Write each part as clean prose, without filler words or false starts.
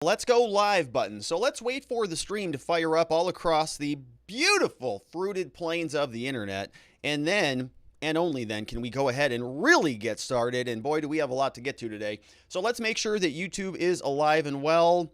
Let's go live button. So let's wait for the stream to fire up all across the beautiful fruited plains of the internet. And then, and only then, can we go ahead and really get started. And boy, do we have a lot to get to today. So let's make sure that YouTube is alive and well.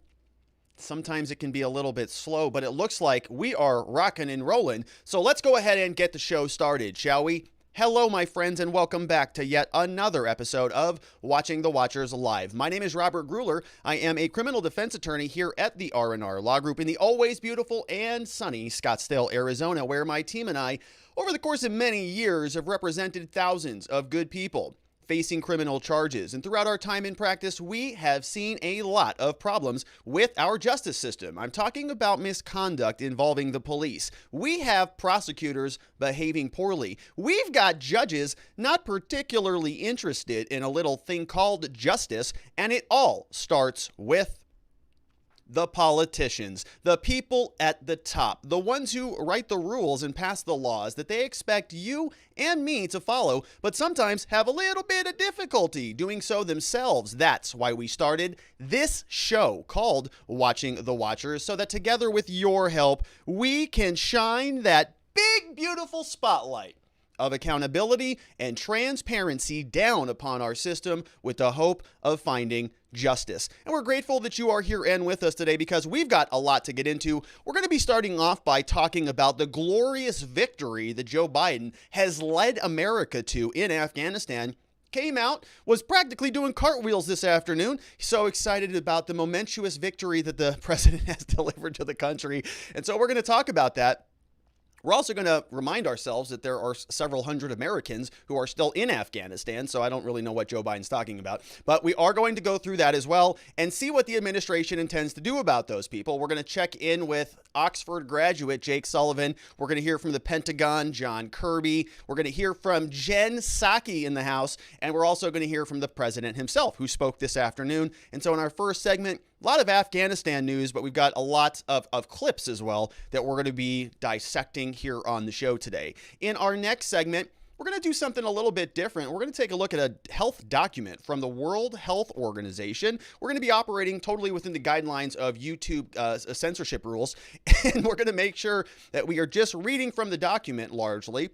Sometimes it can be a little bit slow, but it looks like we are rocking and rolling. So let's go ahead and get the show started, shall we? Hello, my friends, and welcome back to yet another episode of Watching the Watchers Live. My name is Robert Gruler. I am a criminal defense attorney here at the R&R Law Group in the always beautiful and sunny Scottsdale, Arizona, where my team and I, over the course of many years, have represented thousands of good people facing criminal charges. And throughout our time in practice, we have seen a lot of problems with our justice system. I'm talking about misconduct involving the police. We have prosecutors behaving poorly. We've got judges not particularly interested in a little thing called justice, and it all starts with the politicians, the people at the top, the ones who write the rules and pass the laws that they expect you and me to follow, but sometimes have a little bit of difficulty doing so themselves. That's why we started this show called Watching the Watchers, so that together with your help, we can shine that big, beautiful spotlight of accountability and transparency down upon our system with the hope of finding justice. And we're grateful that you are here and with us today because we've got a lot to get into. We're going to be starting off by talking about the glorious victory that Joe Biden has led America to in Afghanistan. Came out, was practically doing cartwheels this afternoon. So excited about the momentous victory that the president has delivered to the country. And so we're going to talk about that. We're also going to remind ourselves that there are several hundred Americans who are still in Afghanistan, so I don't really know what Joe Biden's talking about. But we are going to go through that as well and see what the administration intends to do about those people. We're going to check in with Oxford graduate Jake Sullivan. We're going to hear from the Pentagon, John Kirby. We're going to hear from Jen Psaki in the House, and we're also going to hear from the president himself, who spoke this afternoon. And so in our first segment, a lot of Afghanistan news, but we've got a lot of clips as well that we're going to be dissecting here on the show today. In our next segment, we're going to do something a little bit different. We're going to take a look at a health document from the World Health Organization. We're going to be operating totally within the guidelines of YouTube censorship rules, and we're going to make sure that we are just reading from the document largely.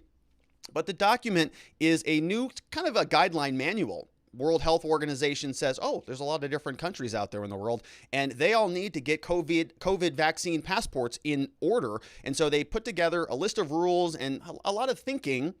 But the document is a new kind of a guideline manual. World Health Organization says, oh, there's a lot of different countries out there in the world, and they all need to get COVID vaccine passports in order. And so they put together a list of rules, and a lot of thinking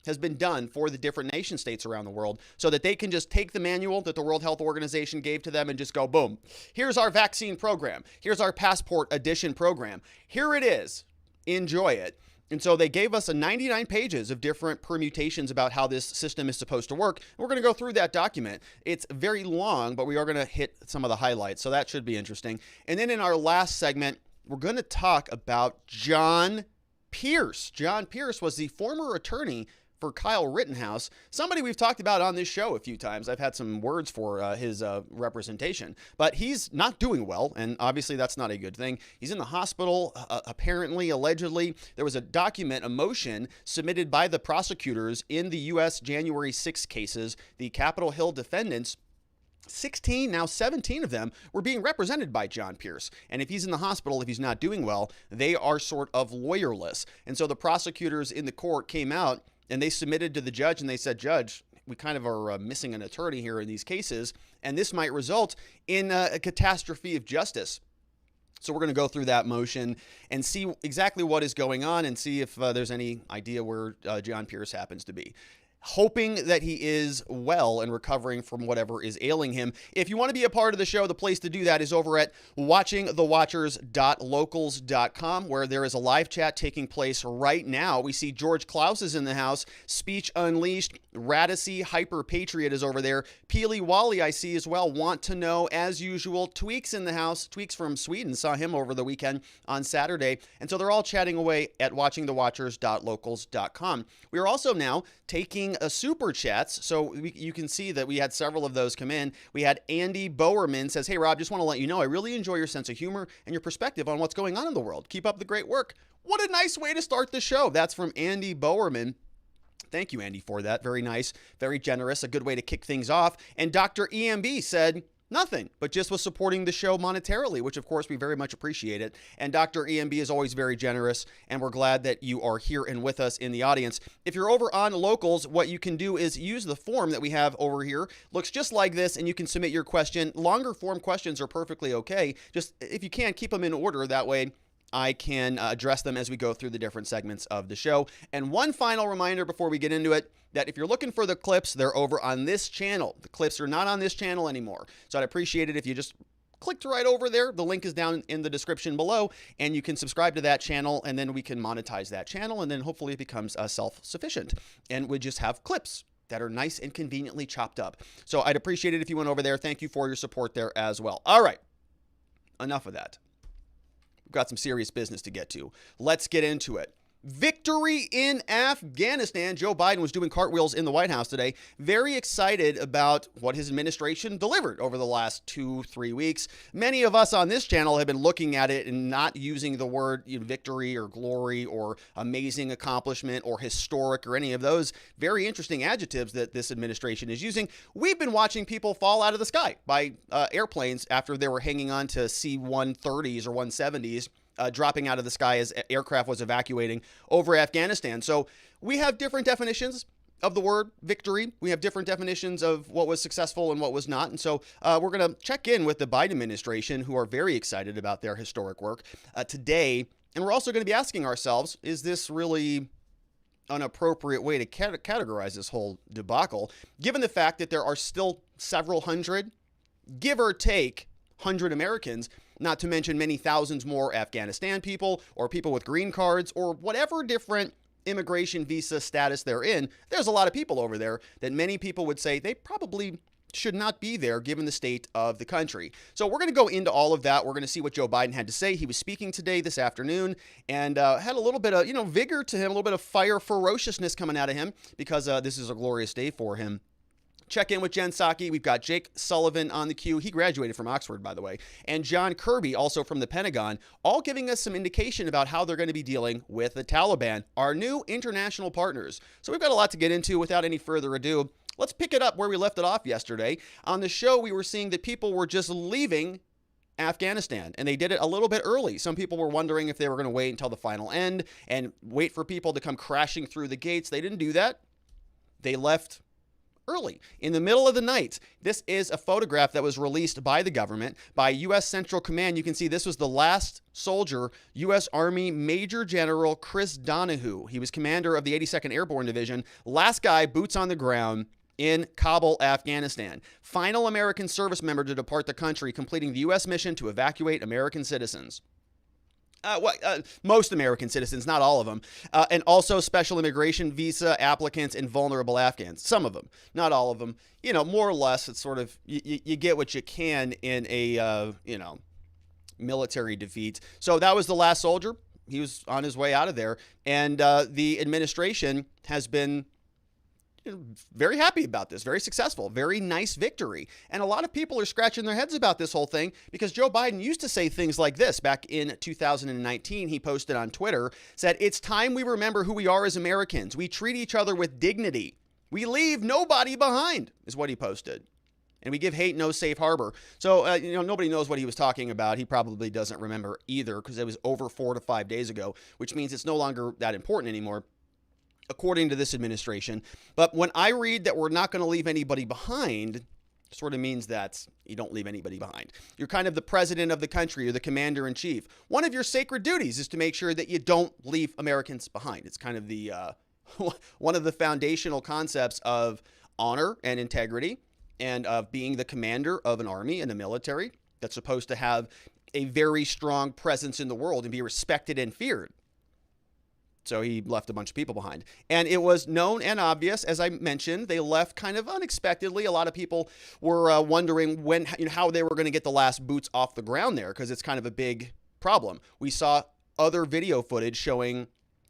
has been done for the different nation states around the world so that they can just take the manual that the World Health Organization gave to them and just go, boom, here's our vaccine program. Here's our passport edition program. Here it is. Enjoy it. And so they gave us 99 pages of different permutations about how this system is supposed to work. We're going to go through that document. It's very long, but we are going to hit some of the highlights. So that should be interesting. And then in our last segment, we're going to talk about John Pierce. John Pierce was the former attorney for Kyle Rittenhouse, somebody we've talked about on this show a few times. I've had some words for his representation, but he's not doing well, and obviously that's not a good thing. He's in the hospital, apparently, allegedly. There was a motion submitted by the prosecutors in the U.S. January 6 cases. The Capitol Hill defendants, 16, now 17 of them, were being represented by John Pierce. And if he's in the hospital, if he's not doing well, they are sort of lawyerless. And so the prosecutors in the court came out and they submitted to the judge and they said, Judge, we kind of are missing an attorney here in these cases, and this might result in a catastrophe of justice. So we're going to go through that motion and see exactly what is going on and see if there's any idea where John Pierce happens to be. Hoping that he is well and recovering from whatever is ailing him. If you want to be a part of the show, the place to do that is over at watchingthewatchers.locals.com, where there is a live chat taking place right now. We see George Klaus is in the house, Speech Unleashed, Radicy, Hyper Patriot is over there, Peely Wally I see as well, Want to Know, as usual, Tweaks in the house, Tweaks from Sweden, saw him over the weekend on Saturday, and so they're all chatting away at watchingthewatchers.locals.com. We are also now taking super chats, so you can see that we had several of those come in. We had Andy Bowerman says, hey Rob, just want to let you know I really enjoy your sense of humor and your perspective on what's going on in the world. Keep up the great work. What a nice way to start the show. That's from Andy Bowerman. Thank you, Andy, for that. Very nice, very generous, a good way to kick things off. And Dr. EMB said, Nothing, but just was supporting the show monetarily, which of course we very much appreciate it. And Dr. EMB is always very generous, and we're glad that you are here and with us in the audience. If you're over on Locals, what you can do is use the form that we have over here. Looks just like this, and you can submit your question. Longer form questions are perfectly okay. Just, if you can, keep them in order. That way I can address them as we go through the different segments of the show. And one final reminder before we get into it, that if you're looking for the clips, they're over on this channel. The clips are not on this channel anymore. So I'd appreciate it if you just clicked right over there. The link is down in the description below, and you can subscribe to that channel, and then we can monetize that channel, and then hopefully it becomes self-sufficient. And we just have clips that are nice and conveniently chopped up. So I'd appreciate it if you went over there. Thank you for your support there as well. All right, enough of that. We've got some serious business to get to. Let's get into it. Victory in Afghanistan. Joe Biden was doing cartwheels in the White House today. Very excited about what his administration delivered over the last 2-3 weeks. Many of us on this channel have been looking at it and not using the word victory or glory or amazing accomplishment or historic or any of those very interesting adjectives that this administration is using. We've been watching people fall out of the sky by airplanes after they were hanging on to C-130s or 170s. Dropping out of the sky as aircraft was evacuating over Afghanistan. So we have different definitions of the word victory. We have different definitions of what was successful and what was not. And so we're going to check in with the Biden administration, who are very excited about their historic work today. And we're also going to be asking ourselves, is this really an appropriate way to categorize this whole debacle, given the fact that there are still several hundred, give or take, 100 Americans, not to mention many thousands more Afghanistan people or people with green cards or whatever different immigration visa status they're in. There's a lot of people over there that many people would say they probably should not be there given the state of the country. So we're going to go into all of that. We're going to see what Joe Biden had to say. He was speaking today, this afternoon, and had a little bit of, vigor to him, a little bit of fire, ferociousness coming out of him because this is a glorious day for him. Check in with Jen Psaki. We've got Jake Sullivan on the queue. He graduated from Oxford, by the way. And John Kirby, also from the Pentagon, all giving us some indication about how they're going to be dealing with the Taliban, our new international partners. So we've got a lot to get into. Without any further ado, let's pick it up where we left it off yesterday. On the show, we were seeing that people were just leaving Afghanistan, and they did it a little bit early. Some people were wondering if they were going to wait until the final end and wait for people to come crashing through the gates. They didn't do that. They left early, in the middle of the night. This is a photograph that was released by the government, by U.S. Central Command. You can see this was the last soldier, U.S. Army Major General Chris Donahue. He was commander of the 82nd Airborne Division. Last guy, boots on the ground in Kabul, Afghanistan. Final American service member to depart the country, completing the U.S. mission to evacuate American citizens. Most American citizens, not all of them, and also special immigration visa applicants and vulnerable Afghans. Some of them, not all of them. More or less, it's sort of, you get what you can in a, military defeat. So that was the last soldier. He was on his way out of there. And the administration has been very happy about this, very successful, very nice victory. And a lot of people are scratching their heads about this whole thing because Joe Biden used to say things like this. Back in 2019, he posted on Twitter, said, "It's time we remember who we are as Americans. We treat each other with dignity. We leave nobody behind," is what he posted. And we give hate no safe harbor. So, nobody knows what he was talking about. He probably doesn't remember either because it was over 4 to 5 days ago, which means it's no longer that important anymore, according to this administration. But when I read that we're not going to leave anybody behind, it sort of means that you don't leave anybody behind. You're kind of the president of the country or the commander in chief. One of your sacred duties is to make sure that you don't leave Americans behind. It's kind of the one of the foundational concepts of honor and integrity and of being the commander of an army and a military that's supposed to have a very strong presence in the world and be respected and feared. So he left a bunch of people behind. And it was known and obvious, as I mentioned, they left kind of unexpectedly. A lot of people were wondering how they were going to get the last boots off the ground there, because it's kind of a big problem. We saw other video footage showing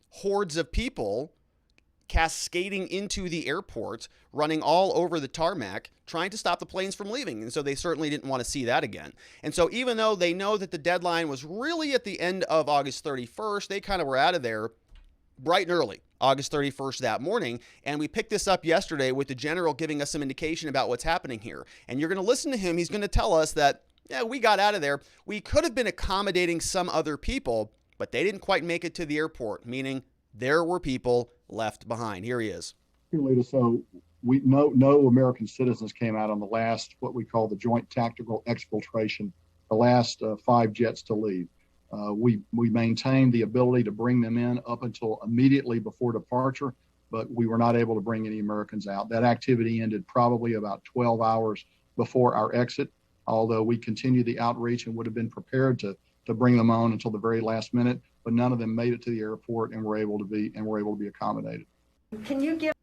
hordes of people cascading into the airport, running all over the tarmac, trying to stop the planes from leaving. And so they certainly didn't want to see that again. And so even though they know that the deadline was really at the end of August 31st, they kind of were out of there bright and early, August 31st that morning. And we picked this up yesterday with the general giving us some indication about what's happening here. And you're going to listen to him. He's going to tell us that, yeah, we got out of there. We could have been accommodating some other people, but they didn't quite make it to the airport, meaning there were people left behind. Here he is. So we no American citizens came out on the last, what we call the joint tactical exfiltration, the last 5 jets to leave. We maintained the ability to bring them in up until immediately before departure, but we were not able to bring any Americans out. That activity ended probably about 12 hours before our exit, although we continued the outreach and would have been prepared to bring them on until the very last minute, but none of them made it to the airport and were able to be accommodated. Can you give?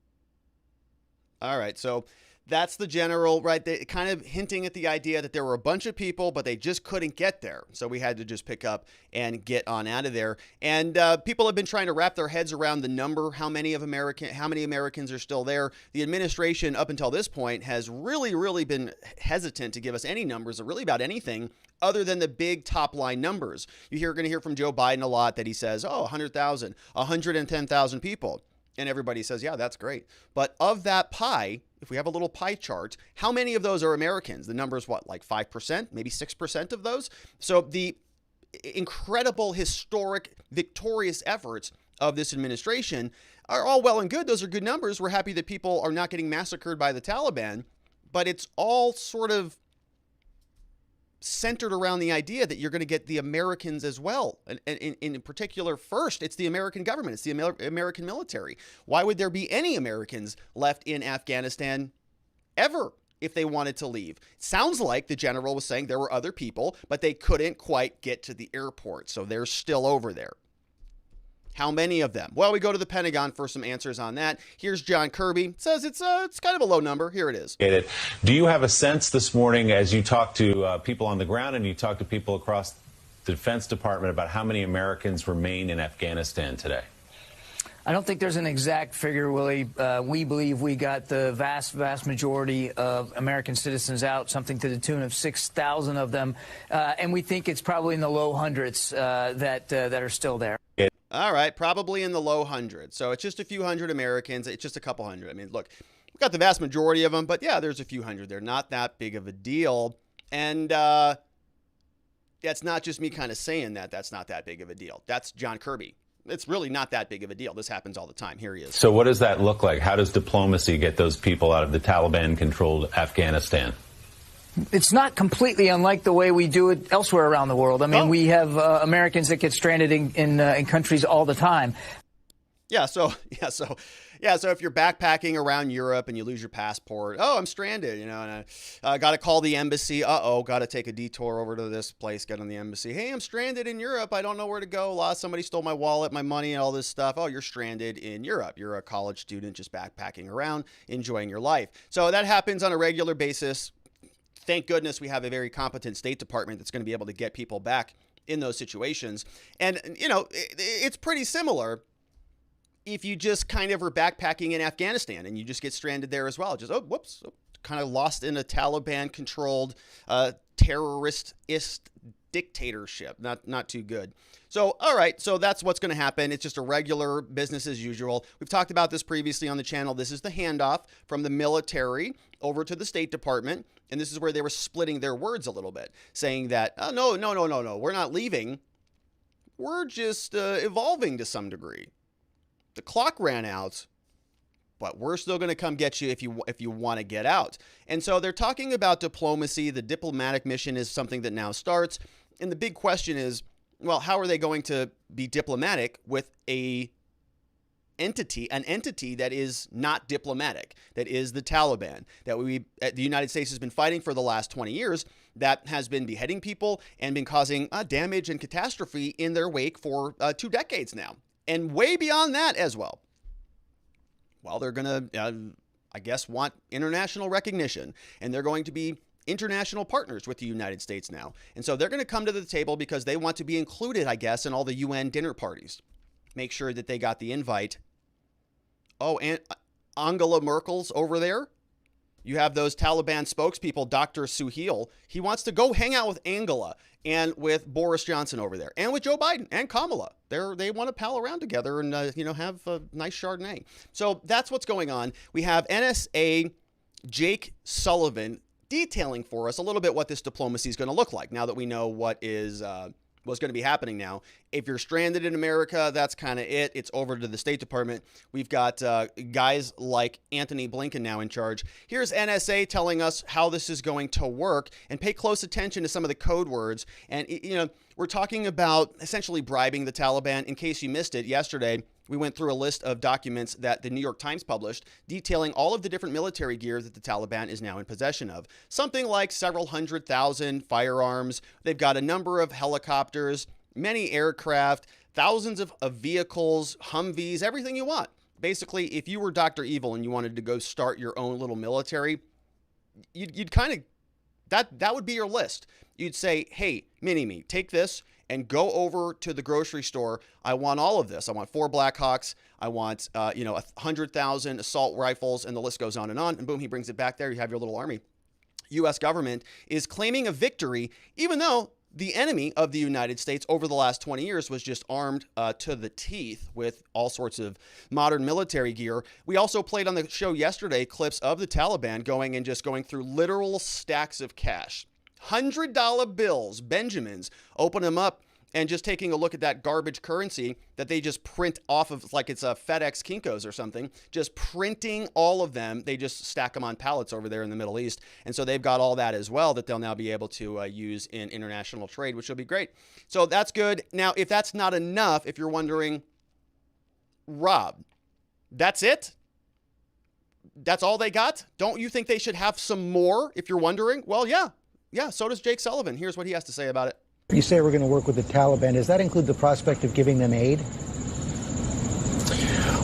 All right, so that's the general, right? They kind of hinting at the idea that there were a bunch of people, but they just couldn't get there. So we had to just pick up and get on out of there. And people have been trying to wrap their heads around the number, how many Americans are still there. The administration up until this point has really been hesitant to give us any numbers, really about anything other than the big top line numbers. You're going to hear from Joe Biden a lot that he says, 100,000, 110,000 people. And everybody says, yeah, that's great. But of that pie, if we have a little pie chart, how many of those are Americans? The number is what, like 5%, maybe 6% of those? So the incredible, historic, victorious efforts of this administration are all well and good. Those are good numbers. We're happy that people are not getting massacred by the Taliban, but it's all sort of centered around the idea that you're going to get the Americans as well. And in particular, first, it's the American government. It's the American military. Why would there be any Americans left in Afghanistan ever if they wanted to leave? It sounds like the general was saying there were other people, but they couldn't quite get to the airport. So they're still over there. How many of them? Well, we go to the Pentagon for some answers on that. Here's John Kirby. It says it's kind of a low number. Here it is. Do you have a sense this morning as you talk to people on the ground and you talk to people across the Defense Department about how many Americans remain in Afghanistan today? I don't think there's an exact figure, Willie. We believe we got the vast majority of American citizens out, something to the tune of 6,000 of them. And we think it's probably in the low hundreds that are still there. All right, probably in the low hundreds. So it's just a few hundred Americans. It's just a couple hundred. I mean, look, we've got the vast majority of them, but yeah, there's a few hundred. They're not that big of a deal. And that's not just me kind of saying that that's not that big of a deal. That's John Kirby. It's really not that big of a deal. This happens all the time. Here he is. So what does that look like? How does diplomacy get those people out of the Taliban-controlled Afghanistan? It's not completely unlike the way we do it elsewhere around the world. I mean, we have Americans that get stranded in countries all the time. So if you're backpacking around Europe and you lose your passport, I'm stranded, and I got to call the embassy. Got to take a detour over to this place, get on the embassy. Hey, I'm stranded in Europe. I don't know where to go. Somebody stole my wallet, my money, and all this stuff. Oh, you're stranded in Europe. You're a college student just backpacking around, enjoying your life. So that happens on a regular basis. Thank goodness we have a very competent State Department that's going to be able to get people back in those situations. And, it's pretty similar if you just kind of are backpacking in Afghanistan and you just get stranded there as well. Just, kind of lost in a Taliban-controlled terrorist-ist dictatorship. Not too good. So, all right, so that's what's going to happen. It's just a regular business as usual. We've talked about this previously on the channel. This is the handoff from the military over to the State Department. And this is where they were splitting their words a little bit, saying that, no, we're not leaving. We're just evolving to some degree. The clock ran out, but we're still going to come get you if you want to get out. And so they're talking about diplomacy. The diplomatic mission is something that now starts. And the big question is, well, how are they going to be diplomatic with an entity that is not diplomatic, that is the Taliban, that the United States has been fighting for the last 20 years, that has been beheading people and been causing damage and catastrophe in their wake for 2 decades now, and way beyond that as well. Well, they're going to, I guess, want international recognition, and they're going to be international partners with the United States now. And so they're going to come to the table because they want to be included, I guess, in all the UN dinner parties. Make sure that they got the invite. Oh, and Angela Merkel's over there. You have those Taliban spokespeople, Dr. Suhail. He wants to go hang out with Angela and with Boris Johnson over there, and with Joe Biden and Kamala. They want to pal around together and have a nice Chardonnay. So that's what's going on. We have NSA Jake Sullivan detailing for us a little bit what this diplomacy is going to look like now that we know what's going to be happening now. If you're stranded in America, that's kind of it. It's over to the State Department. We've got guys like Anthony Blinken now in charge. Here's NSA telling us how this is going to work, and pay close attention to some of the code words. And, we're talking about essentially bribing the Taliban. In case you missed it, yesterday, we went through a list of documents that the New York Times published detailing all of the different military gear that the Taliban is now in possession of. Something like several 100,000 firearms. They've got a number of helicopters, many aircraft, thousands of vehicles, Humvees, everything you want. Basically, if you were Dr. Evil and you wanted to go start your own little military, you'd kind of, that would be your list. You'd say, hey, Mini-Me, take this and go over to the grocery store. I want all of this. I want 4 Blackhawks. I want, 100,000 assault rifles, and the list goes on. And boom, he brings it back there. You have your little army. U.S. government is claiming a victory, even though the enemy of the United States over the last 20 years was just armed to the teeth with all sorts of modern military gear. We also played on the show yesterday clips of the Taliban going through literal stacks of cash. $100 bills, Benjamins, open them up and just taking a look at that garbage currency that they just print off of, like it's a FedEx Kinko's or something, just printing all of them. They just stack them on pallets over there in the Middle East. And so they've got all that as well that they'll now be able to use in international trade, which will be great. So that's good. Now, if that's not enough, if you're wondering, Rob, that's it? That's all they got? Don't you think they should have some more, if you're wondering? Well, yeah. Yeah, so does Jake Sullivan. Here's what he has to say about it. You say we're going to work with the Taliban. Does that include the prospect of giving them aid?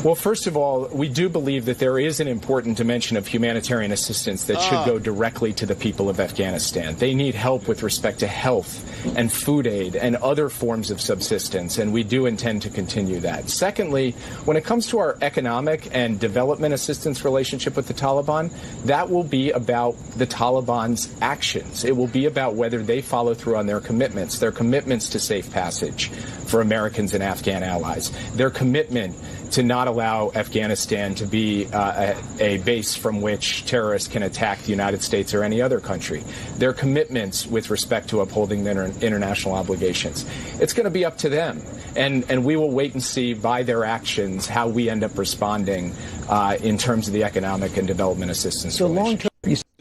Well, first of all, we do believe that there is an important dimension of humanitarian assistance that should go directly to the people of Afghanistan. They need help with respect to health and food aid and other forms of subsistence, and we do intend to continue that. Secondly, when it comes to our economic and development assistance relationship with the Taliban, that will be about the Taliban's actions. It will be about whether they follow through on their commitments to safe passage for Americans and Afghan allies, their commitment to not allow Afghanistan to be a base from which terrorists can attack the United States or any other country, their commitments with respect to upholding their international obligations. It's going to be up to them, and we will wait and see by their actions how we end up responding in terms of the economic and development assistance. So long-term.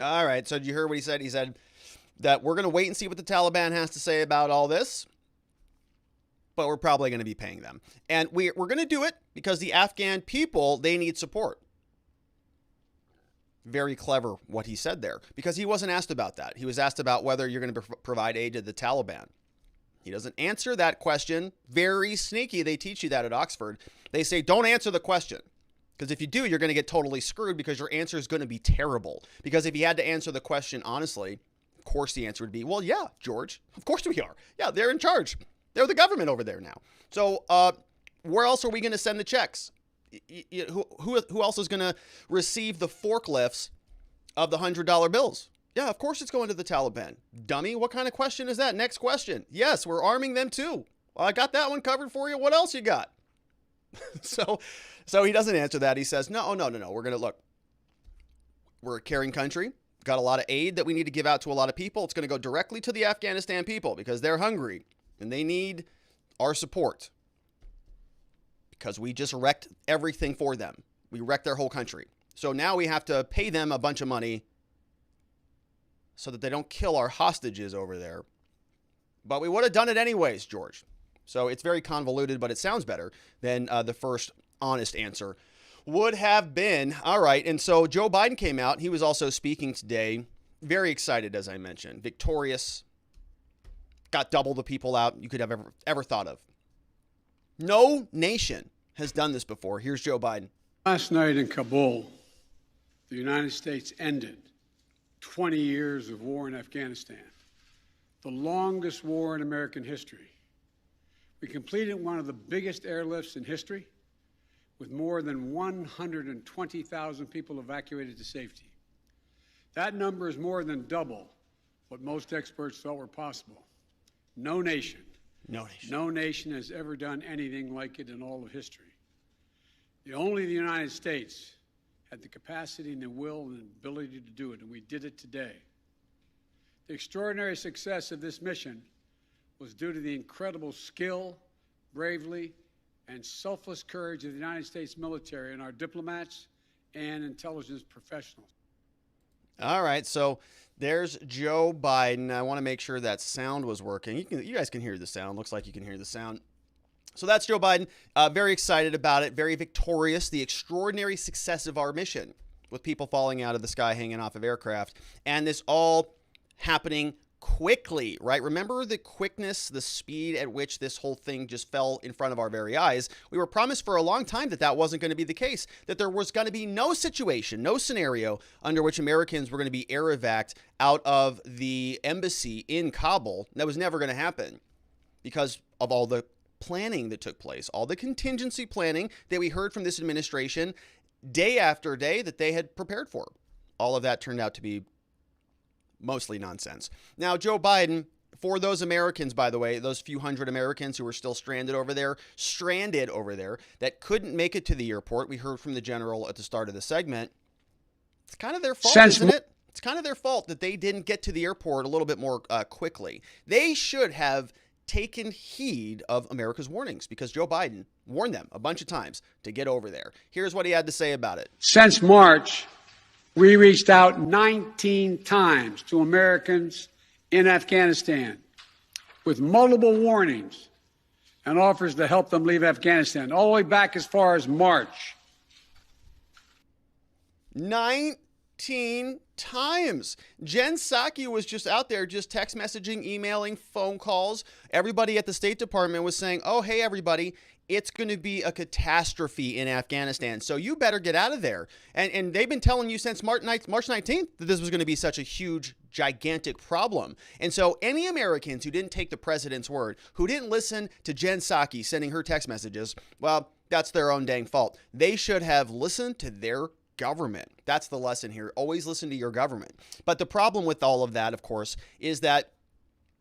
All right, so did you hear what he said? He said that we're going to wait and see what the Taliban has to say about all this, but we're probably going to be paying them. And we're going to do it because the Afghan people, they need support. Very clever what he said there, because he wasn't asked about that. He was asked about whether you're going to provide aid to the Taliban. He doesn't answer that question. Very sneaky. They teach you that at Oxford. They say, don't answer the question, because if you do, you're going to get totally screwed because your answer is going to be terrible. Because if he had to answer the question honestly, of course the answer would be, well, yeah, George, of course we are. Yeah, they're in charge. They're the government over there now. So where else are we going to send the checks? Who else is going to receive the forklifts of the $100 bills? Yeah, of course it's going to the Taliban. Dummy, what kind of question is that? Next question. Yes, we're arming them too. Well, I got that one covered for you. What else you got? So he doesn't answer that. He says, no. We're going to look. We're a caring country. Got a lot of aid that we need to give out to a lot of people. It's going to go directly to the Afghanistan people because they're hungry. And they need our support because we just wrecked everything for them. We wrecked their whole country. So now we have to pay them a bunch of money so that they don't kill our hostages over there. But we would have done it anyways, George. So it's very convoluted, but it sounds better than the first honest answer would have been. All right. And so Joe Biden came out. He was also speaking today. Very excited, as I mentioned. Victorious. Got double the people out you could have ever thought of. No nation has done this before. Here's Joe Biden. Last night in Kabul, the United States ended 20 years of war in Afghanistan, the longest war in American history. We completed one of the biggest airlifts in history, with more than 120,000 people evacuated to safety. That number is more than double what most experts thought were possible. No nation has ever done anything like it in all of history. Only the United States had the capacity and the will and the ability to do it, and we did it today. The extraordinary success of this mission was due to the incredible skill, bravery, and selfless courage of the United States military and our diplomats and intelligence professionals. All right, so there's Joe Biden. I want to make sure that sound was working. You guys can hear the sound. Looks like you can hear the sound. So that's Joe Biden. Very excited about it. Very victorious. The extraordinary success of our mission with people falling out of the sky, hanging off of aircraft, and this all happening quickly, right? Remember the quickness, the speed at which this whole thing just fell in front of our very eyes. We were promised for a long time that that wasn't going to be the case, that there was going to be no situation, no scenario under which Americans were going to be air evac'd out of the embassy in Kabul. That was never going to happen because of all the planning that took place, all the contingency planning that we heard from this administration day after day that they had prepared for. All of that turned out to be mostly nonsense. Now, Joe Biden, for those Americans, by the way, those few hundred Americans who were still stranded over there, that couldn't make it to the airport, we heard from the general at the start of the segment, it's kind of their fault, isn't it? It's kind of their fault that they didn't get to the airport a little bit more quickly. They should have taken heed of America's warnings because Joe Biden warned them a bunch of times to get over there. Here's what he had to say about it. Since March, we reached out 19 times to Americans in Afghanistan with multiple warnings and offers to help them leave Afghanistan, all the way back as far as March. 19 times. Jen Psaki was just out there just text messaging, emailing, phone calls. Everybody at the State Department was saying, oh, hey, everybody, it's going to be a catastrophe in Afghanistan, so you better get out of there. And they've been telling you since March 19th that this was going to be such a huge, gigantic problem. And so any Americans who didn't take the president's word, who didn't listen to Jen Psaki sending her text messages, well, that's their own dang fault. They should have listened to their government. That's the lesson here. Always listen to your government. But the problem with all of that, of course, is that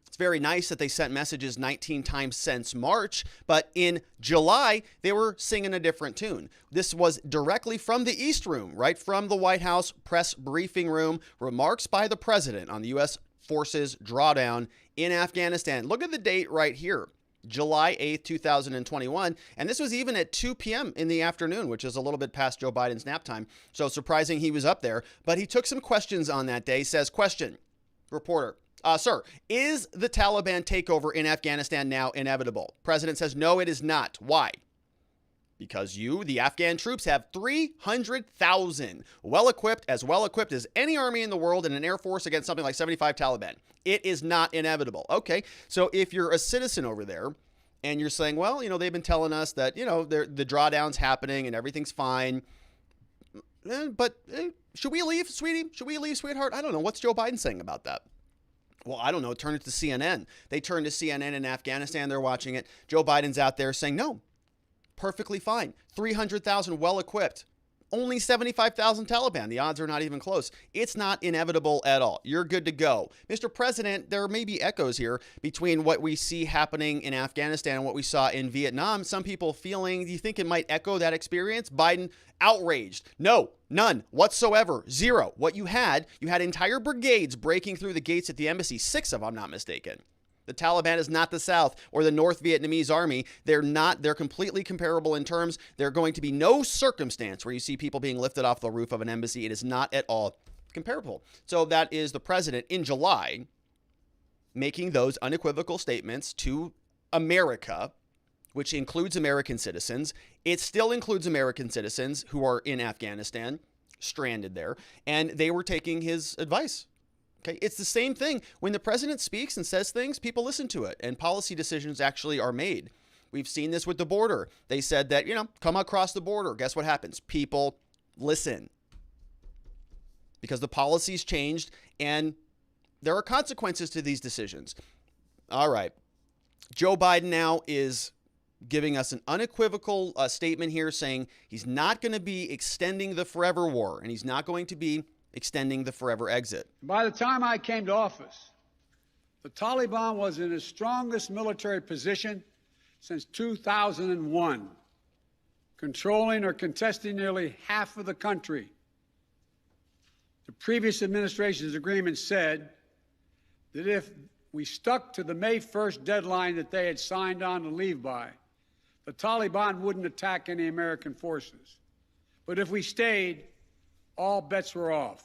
it's very nice that they sent messages 19 times since March, but in July, they were singing a different tune. This was directly from the East Room, right from the White House press briefing room, remarks by the president on the U.S. forces drawdown in Afghanistan. Look at the date right here, July 8th, 2021. And this was even at 2 p.m. in the afternoon, which is a little bit past Joe Biden's nap time. So surprising he was up there, but he took some questions on that day. Says, question, reporter. Sir, is the Taliban takeover in Afghanistan now inevitable? President says, no, it is not. Why? Because the Afghan troops, have 300,000 well-equipped as any army in the world and an air force against something like 75 Taliban. It is not inevitable. Okay, so if you're a citizen over there and you're saying, well, they've been telling us that, the drawdown's happening and everything's fine, but should we leave, sweetie? Should we leave, sweetheart? I don't know. What's Joe Biden saying about that? Well, I don't know. Turn it to CNN. They turned to CNN in Afghanistan. They're watching it. Joe Biden's out there saying, no, perfectly fine. 300,000 well-equipped. Only 75,000 Taliban. The odds are not even close. It's not inevitable at all. You're good to go. Mr. President, there may be echoes here between what we see happening in Afghanistan and what we saw in Vietnam. Some people feeling, do you think it might echo that experience? Biden outraged. No, none whatsoever. Zero. What you had entire brigades breaking through the gates at the embassy. 6 if I'm not mistaken. The Taliban is not the South or the North Vietnamese army. They're completely comparable in terms. There's going to be no circumstance where you see people being lifted off the roof of an embassy. It is not at all comparable. So that is the president in July making those unequivocal statements to America, which includes American citizens. It still includes American citizens who are in Afghanistan, stranded there, and they were taking his advice. Okay, it's the same thing. When the president speaks and says things, people listen to it, and policy decisions actually are made. We've seen this with the border. They said that, come across the border. Guess what happens? People listen because the policy's changed, and there are consequences to these decisions. All right. Joe Biden now is giving us an unequivocal statement here saying he's not going to be extending the forever war, and he's not going to be extending the forever exit. By the time I came to office, the Taliban was in its strongest military position since 2001, controlling or contesting nearly half of the country. The previous administration's agreement said that if we stuck to the May 1st deadline that they had signed on to leave by, the Taliban wouldn't attack any American forces. But if we stayed, all bets were off.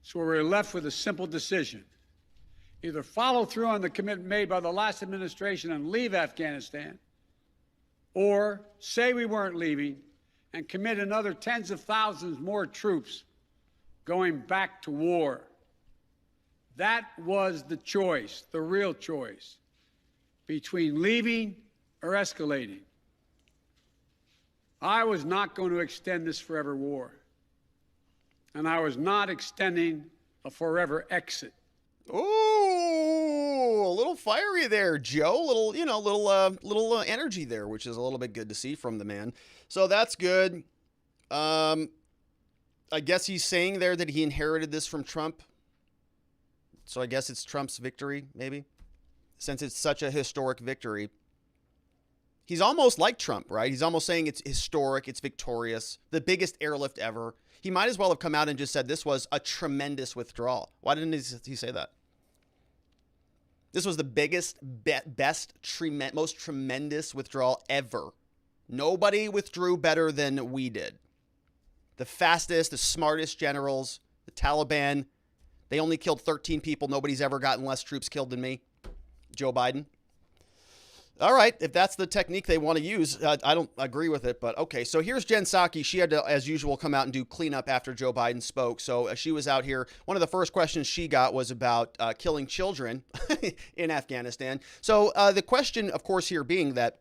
So we were left with a simple decision. Either follow through on the commitment made by the last administration and leave Afghanistan, or say we weren't leaving and commit another tens of thousands more troops going back to war. That was the choice, the real choice, between leaving or escalating. I was not going to extend this forever war, and I was not extending a forever exit. Ooh, a little fiery there, Joe. Little energy there, which is a little bit good to see from the man. So that's good. I guess he's saying there that he inherited this from Trump. So I guess it's Trump's victory, maybe, since it's such a historic victory. He's almost like Trump, right? He's almost saying it's historic, it's victorious, the biggest airlift ever. He might as well have come out and just said this was a tremendous withdrawal. Why didn't he say that? This was the biggest, best, most tremendous withdrawal ever. Nobody withdrew better than we did. The fastest, the smartest generals, the Taliban. They only killed 13 people. Nobody's ever gotten less troops killed than me. Joe Biden. All right, if that's the technique they want to use, I don't agree with it, but okay. So here's Jen Psaki. She had to, as usual, come out and do cleanup after Joe Biden spoke. So she was out here. One of the first questions she got was about killing children in Afghanistan. So the question, of course, here being that,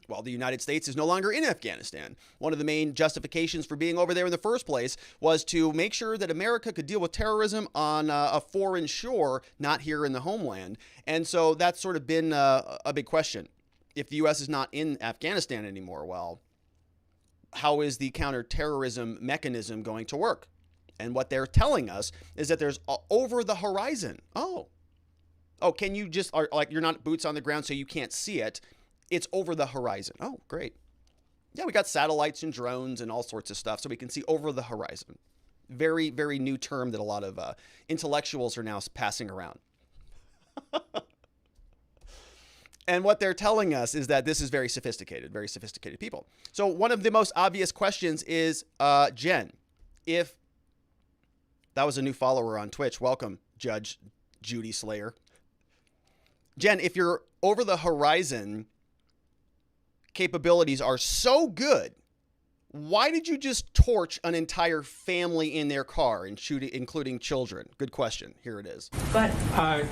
well, the United States is no longer in Afghanistan. One of the main justifications for being over there in the first place was to make sure that America could deal with terrorism on a foreign shore, not here in the homeland. And so that's sort of been a big question. If the U.S. is not in Afghanistan anymore, well, how is the counterterrorism mechanism going to work? And what they're telling us is that there's over the horizon. Oh, can you just, like, you're not boots on the ground so you can't see it. It's over the horizon. Oh, great. Yeah, we got satellites and drones and all sorts of stuff so we can see over the horizon. Very, very new term that a lot of intellectuals are now passing around. And what they're telling us is that this is very sophisticated people. So one of the most obvious questions is, Jen, if that was a new follower on Twitch, welcome, Judge Judy Slayer. Jen, if your over the horizon capabilities are so good, why did you just torch an entire family in their car and shoot it, including children? Good question. Here it is. But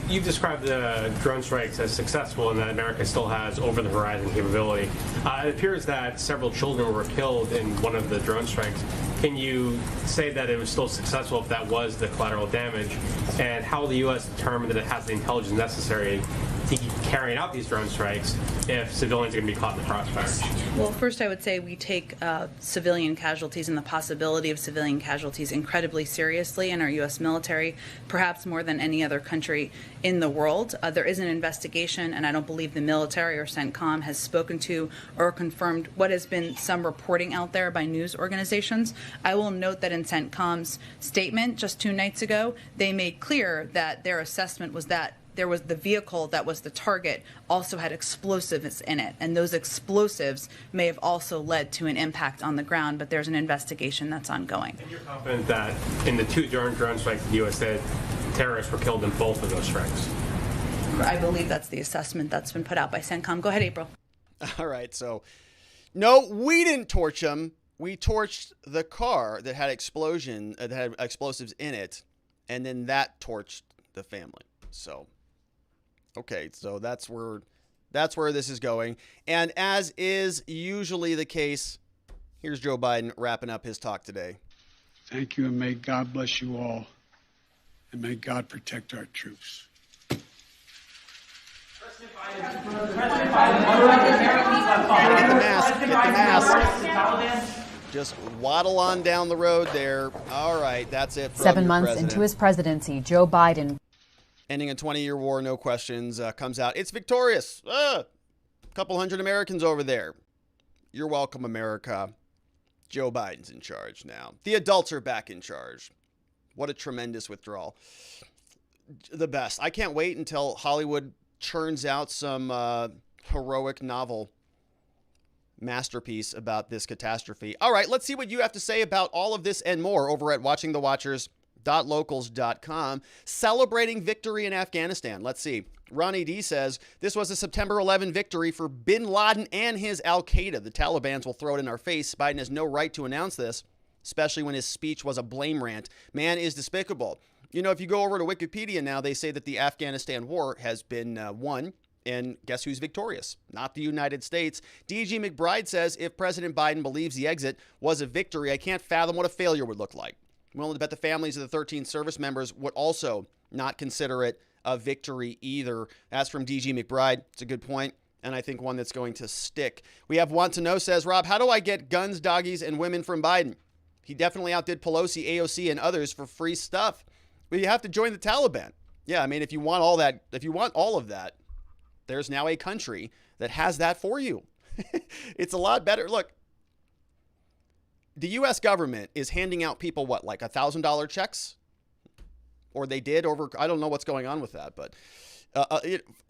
you've described the drone strikes as successful and that America still has over-the-horizon capability. It appears that several children were killed in one of the drone strikes. Can you say that it was still successful if that was the collateral damage? And how will the U.S. determine that it has the intelligence necessary to keep carrying out these drone strikes if civilians are going to be caught in the crossfire? Well, first I would say we take civilian casualties and the possibility of civilian casualties incredibly seriously in our U.S. military, perhaps more than any other country in the world. There is an investigation, and I don't believe the military or CENTCOM has spoken to or confirmed what has been some reporting out there by news organizations. I will note that in CENTCOM's statement just 2 nights ago, they made clear that their assessment was that there was the vehicle that was the target also had explosives in it, and those explosives may have also led to an impact on the ground, but there's an investigation that's ongoing. And you're confident that in the 2 drone strikes the U.S. did, terrorists were killed in both of those strikes? I believe that's the assessment that's been put out by CENTCOM. Go ahead, April. All right, so no, we didn't torch them. We torched the car that had explosives in it, and then that torched the family. So, okay, so that's where this is going. And as is usually the case, here's Joe Biden wrapping up his talk today. Thank you, and may God bless you all, and may God protect our troops. Get the mask. Just waddle on down the road there. All right, that's it. From 7 months president. into his presidency, Joe Biden. Ending a 20-year war, no questions, comes out. It's victorious. A couple hundred Americans over there. You're welcome, America. Joe Biden's in charge now. The adults are back in charge. What a tremendous withdrawal. The best. I can't wait until Hollywood churns out some heroic novel masterpiece about this catastrophe. All right, let's see what you have to say about all of this and more over at watchingthewatchers.locals.com. Celebrating victory in Afghanistan. Let's see. Ronnie D says, this was a September 11 victory for bin Laden and his Al-Qaeda. The Taliban will throw it in our face. Biden has no right to announce this, especially when his speech was a blame rant. Man is despicable. You know, if you go over to Wikipedia now, they say that the Afghanistan war has been won. And guess who's victorious? Not the United States. D.G. McBride says, if President Biden believes the exit was a victory, I can't fathom what a failure would look like. I'm willing to bet the families of the 13 service members would also not consider it a victory either. As from D.G. McBride, it's a good point, and I think one that's going to stick. We have Want to Know says, Rob, how do I get guns, doggies, and women from Biden? He definitely outdid Pelosi, AOC, and others for free stuff. But you have to join the Taliban. Yeah, I mean, if you want all that, if you want all of that, there's now a country that has that for you. It's a lot better. Look, the U.S. government is handing out people, what, like $1,000 checks? Or they did over, I don't know what's going on with that, but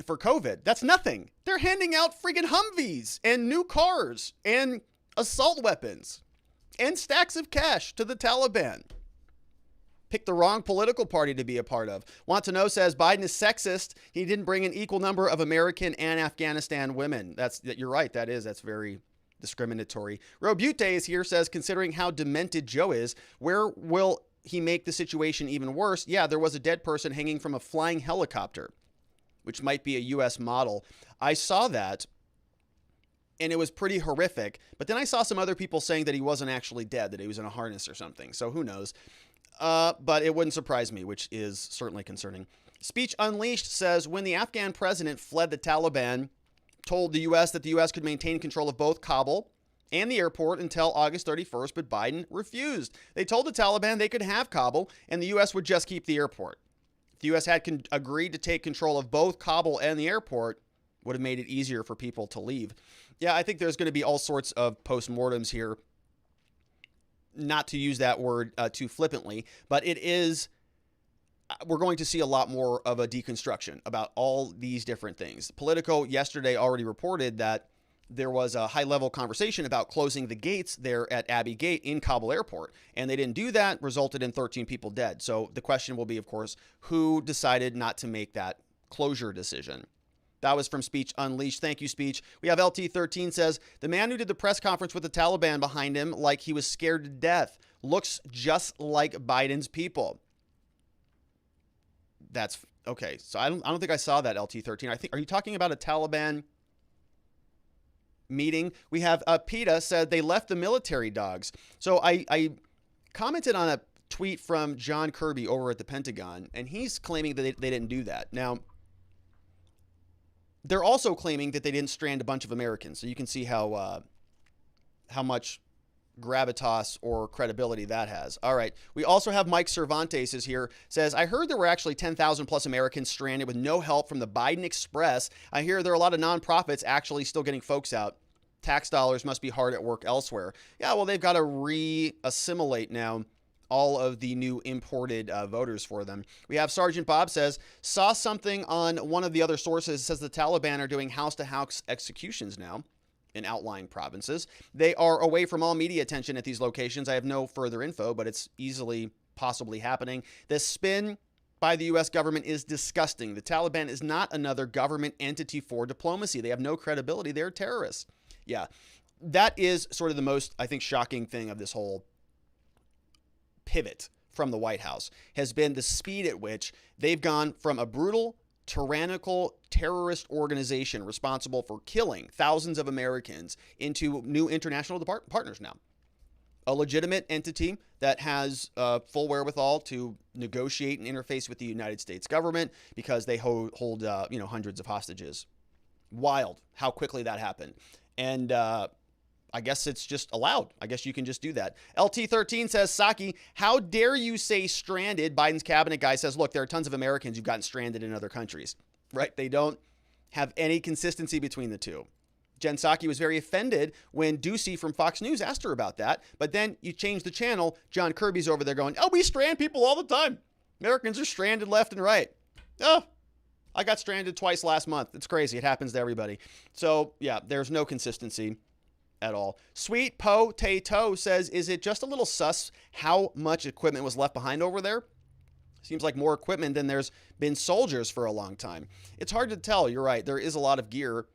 for COVID, that's nothing. They're handing out friggin' Humvees and new cars and assault weapons and stacks of cash to the Taliban. Picked the wrong political party to be a part of. Want to Know says Biden is sexist. He didn't bring an equal number of American and Afghanistan women. You're right. That's very discriminatory. Robute is here, says, considering how demented Joe is, where will he make the situation even worse? Yeah, there was a dead person hanging from a flying helicopter, which might be a U.S. model. I saw that, and it was pretty horrific. But then I saw some other people saying that he wasn't actually dead, that he was in a harness or something. So who knows? But it wouldn't surprise me, which is certainly concerning. Speech Unleashed says, when the Afghan president fled, the Taliban told the U.S. that the U.S. could maintain control of both Kabul and the airport until August 31st, but Biden refused. They told the Taliban they could have Kabul and the U.S. would just keep the airport. If the U.S. had agreed to take control of both Kabul and the airport, would have made it easier for people to leave. Yeah, I think there's going to be all sorts of postmortems here. Not to use that word too flippantly, but it is, we're going to see a lot more of a deconstruction about all these different things. Politico yesterday already reported that there was a high-level conversation about closing the gates there at Abbey Gate in Kabul Airport, and they didn't do that, resulted in 13 people dead. So the question will be, of course, who decided not to make that closure decision? That was from Speech Unleashed. Thank you, Speech. We have LT13 says, the man who did the press conference with the Taliban behind him like he was scared to death looks just like Biden's people. That's okay. So I don't think I saw that, LT13. Are you talking about a Taliban meeting? We have PETA said they left the military dogs. So I commented on a tweet from John Kirby over at the Pentagon, and he's claiming that they didn't do that. Now, they're also claiming that they didn't strand a bunch of Americans. So you can see how much gravitas or credibility that has. All right. We also have Mike Cervantes is here, says, I heard there were actually 10,000 plus Americans stranded with no help from the Biden Express. I hear there are a lot of nonprofits actually still getting folks out. Tax dollars must be hard at work elsewhere. Yeah, well, they've got to re-assimilate now all of the new imported voters for them. We have Sergeant Bob says, saw something on one of the other sources, says the Taliban are doing house-to-house executions now in outlying provinces. They are away from all media attention at these locations. I have no further info, but it's easily possibly happening. The spin by the U.S. government is disgusting. The Taliban is not another government entity for diplomacy. They have no credibility. They're terrorists. Yeah, that is sort of the most, I think, shocking thing of this whole pivot from the White House has been the speed at which they've gone from a brutal, tyrannical terrorist organization responsible for killing thousands of Americans into new international partners now. A legitimate entity that has full wherewithal to negotiate and interface with the United States government because they hold hundreds of hostages. Wild how quickly that happened. And I guess it's just allowed. I guess you can just do that. LT13 says, Psaki, how dare you say stranded? Biden's cabinet guy says, look, there are tons of Americans who've gotten stranded in other countries, right? They don't have any consistency between the two. Jen Psaki was very offended when Ducey from Fox News asked her about that. But then you change the channel. John Kirby's over there going, oh, we strand people all the time. Americans are stranded left and right. Oh, I got stranded twice last month. It's crazy. It happens to everybody. So, yeah, there's no consistency at all. Sweet Potato says, is it just a little sus how much equipment was left behind over there? Seems like more equipment than there's been soldiers for a long time. It's hard to tell. You're right. There is a lot of gear.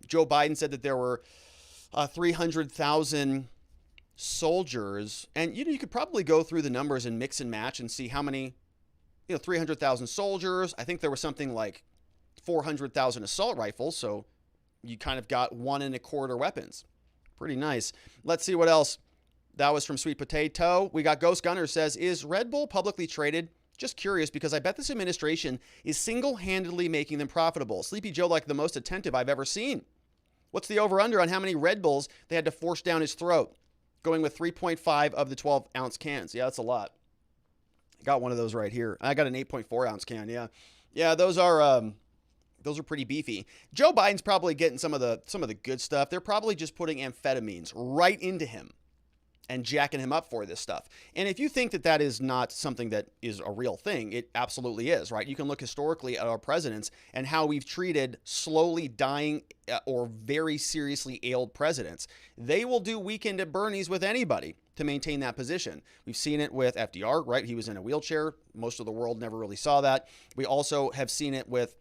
Joe Biden said that there were 300,000 soldiers. And, you could probably go through the numbers and mix and match and see how many, 300,000 soldiers. I think there was something like 400,000 assault rifles. So you kind of got 1.25 weapons. Pretty nice. Let's see what else. That was from Sweet Potato. We got Ghost Gunner says, is Red Bull publicly traded? Just curious because I bet this administration is single-handedly making them profitable. Sleepy Joe like the most attentive I've ever seen. What's the over-under on how many Red Bulls they had to force down his throat? Going with 3.5 of the 12-ounce cans. Yeah, that's a lot. I got one of those right here. I got an 8.4-ounce can, yeah. Yeah, those are pretty beefy. Joe Biden's probably getting some of the good stuff. They're probably just putting amphetamines right into him and jacking him up for this stuff. And if you think that that is not something that is a real thing, it absolutely is, right? You can look historically at our presidents and how we've treated slowly dying or very seriously ailed presidents. They will do weekend at Bernie's with anybody to maintain that position. We've seen it with FDR, right? He was in a wheelchair. Most of the world never really saw that. We also have seen it with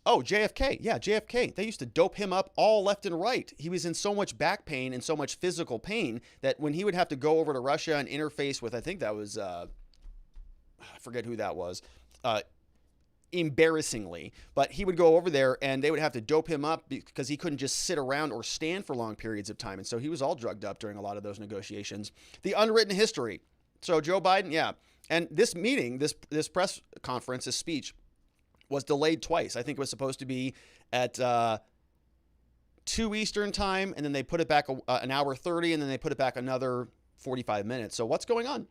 JFK. Yeah, JFK. They used to dope him up all left and right. He was in so much back pain and so much physical pain that when he would have to go over to Russia and interface with, I think that was, I forget who that was, embarrassingly, but he would go over there and they would have to dope him up because he couldn't just sit around or stand for long periods of time. And so he was all drugged up during a lot of those negotiations. The unwritten history. So Joe Biden, yeah. And this meeting, this press conference, this speech, was delayed twice. I think it was supposed to be at 2 Eastern time, and then they put it back an hour 30, and then they put it back another 45 minutes. So what's going on?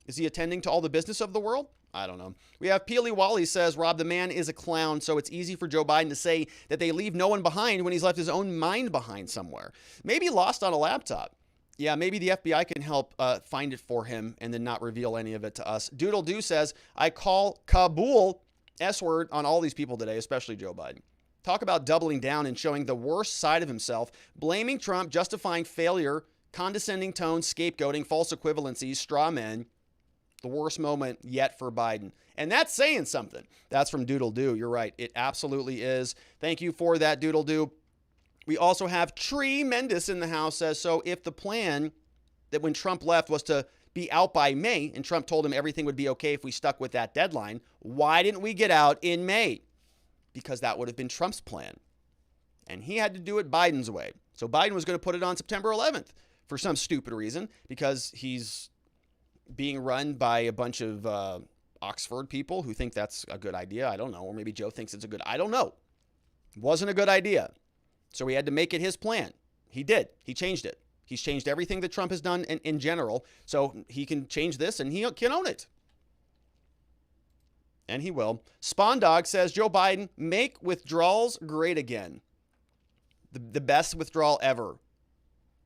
Is he attending to all the business of the world? I don't know. We have Peely Wally says, Rob, the man is a clown, so it's easy for Joe Biden to say that they leave no one behind when he's left his own mind behind somewhere. Maybe lost on a laptop. Yeah, maybe the FBI can help find it for him and then not reveal any of it to us. Doodle Doo says, I call Kabul S-word on all these people today, especially Joe Biden. Talk about doubling down and showing the worst side of himself, blaming Trump, justifying failure, condescending tone, scapegoating, false equivalencies, straw men. The worst moment yet for Biden. And that's saying something. That's from Doodle Doo. You're right. It absolutely is. Thank you for that, Doodle Doo. We also have Tremendous in the house says, so if the plan that when Trump left was to be out by May, and Trump told him everything would be okay if we stuck with that deadline, why didn't we get out in May? Because that would have been Trump's plan. And he had to do it Biden's way. So Biden was going to put it on September 11th for some stupid reason, because he's being run by a bunch of Oxford people who think that's a good idea. I don't know. Or maybe Joe thinks it's a good, I don't know. It wasn't a good idea. So he had to make it his plan. He did. He changed it. He's changed everything that Trump has done in general, so he can change this and he can own it. And he will. Spawn Dog says, Joe Biden, make withdrawals great again. The best withdrawal ever.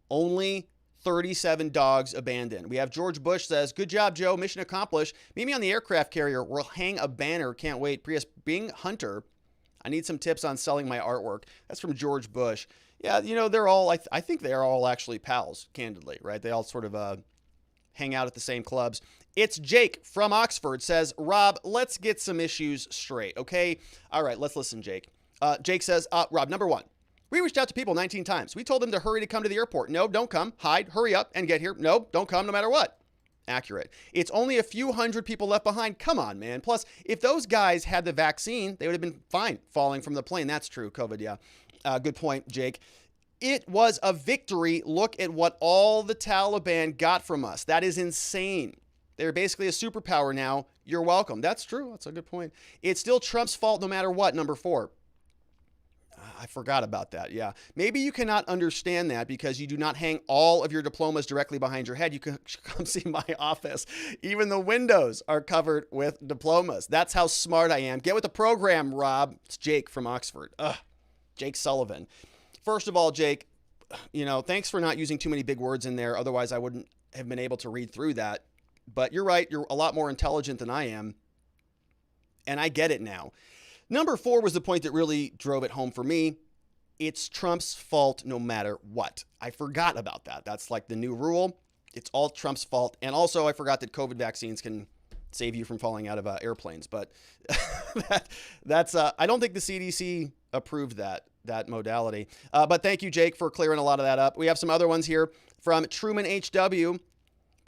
Only 37 dogs abandoned. We have George Bush says, good job, Joe. Mission accomplished. Meet me on the aircraft carrier. We'll hang a banner. Can't wait. Prius Bing Hunter. I need some tips on selling my artwork. That's from George Bush. Yeah, they're all, I think they're all actually pals, candidly, right? They all sort of hang out at the same clubs. It's Jake from Oxford says, Rob, let's get some issues straight, okay? All right, let's listen, Jake. Jake says, Rob, number one, we reached out to people 19 times. We told them to hurry to come to the airport. No, don't come. Hide, hurry up and get here. No, don't come no matter what. Accurate. It's only a few hundred people left behind. Come on, man. Plus, if those guys had the vaccine, they would have been fine falling from the plane. That's true. COVID, yeah. Good point, Jake. It was a victory. Look at what all the Taliban got from us. That is insane. They're basically a superpower now. You're welcome. That's true. That's a good point. It's still Trump's fault no matter what. Number 4. I forgot about that. Yeah. Maybe you cannot understand that because you do not hang all of your diplomas directly behind your head. You can come see my office. Even the windows are covered with diplomas. That's how smart I am. Get with the program, Rob. It's Jake from Oxford. Jake Sullivan. First of all, Jake, thanks for not using too many big words in there. Otherwise, I wouldn't have been able to read through that. But you're right. You're a lot more intelligent than I am. And I get it now. Number 4 was the point that really drove it home for me. It's Trump's fault no matter what. I forgot about that. That's like the new rule. It's all Trump's fault. And also, I forgot that COVID vaccines can save you from falling out of airplanes. But that's I don't think the CDC approved that modality. But thank you, Jake, for clearing a lot of that up. We have some other ones here from Truman HW.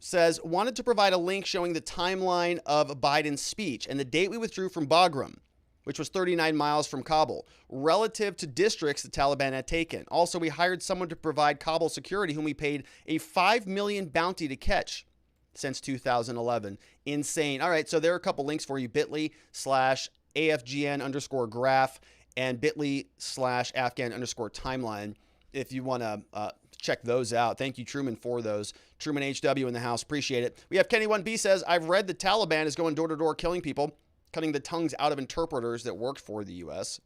Says, wanted to provide a link showing the timeline of Biden's speech and the date we withdrew from Bagram, which was 39 miles from Kabul, relative to districts the Taliban had taken. Also, we hired someone to provide Kabul security whom we paid a $5 million bounty to catch since 2011. Insane. All right, so there are a couple links for you, bit.ly/AFGN_graph and bit.ly/Afghan_timeline if you want to check those out. Thank you, Truman, for those. Truman HW in the house. Appreciate it. We have Kenny1B says, I've read the Taliban is going door to door killing people, cutting the tongues out of interpreters that worked for the U.S.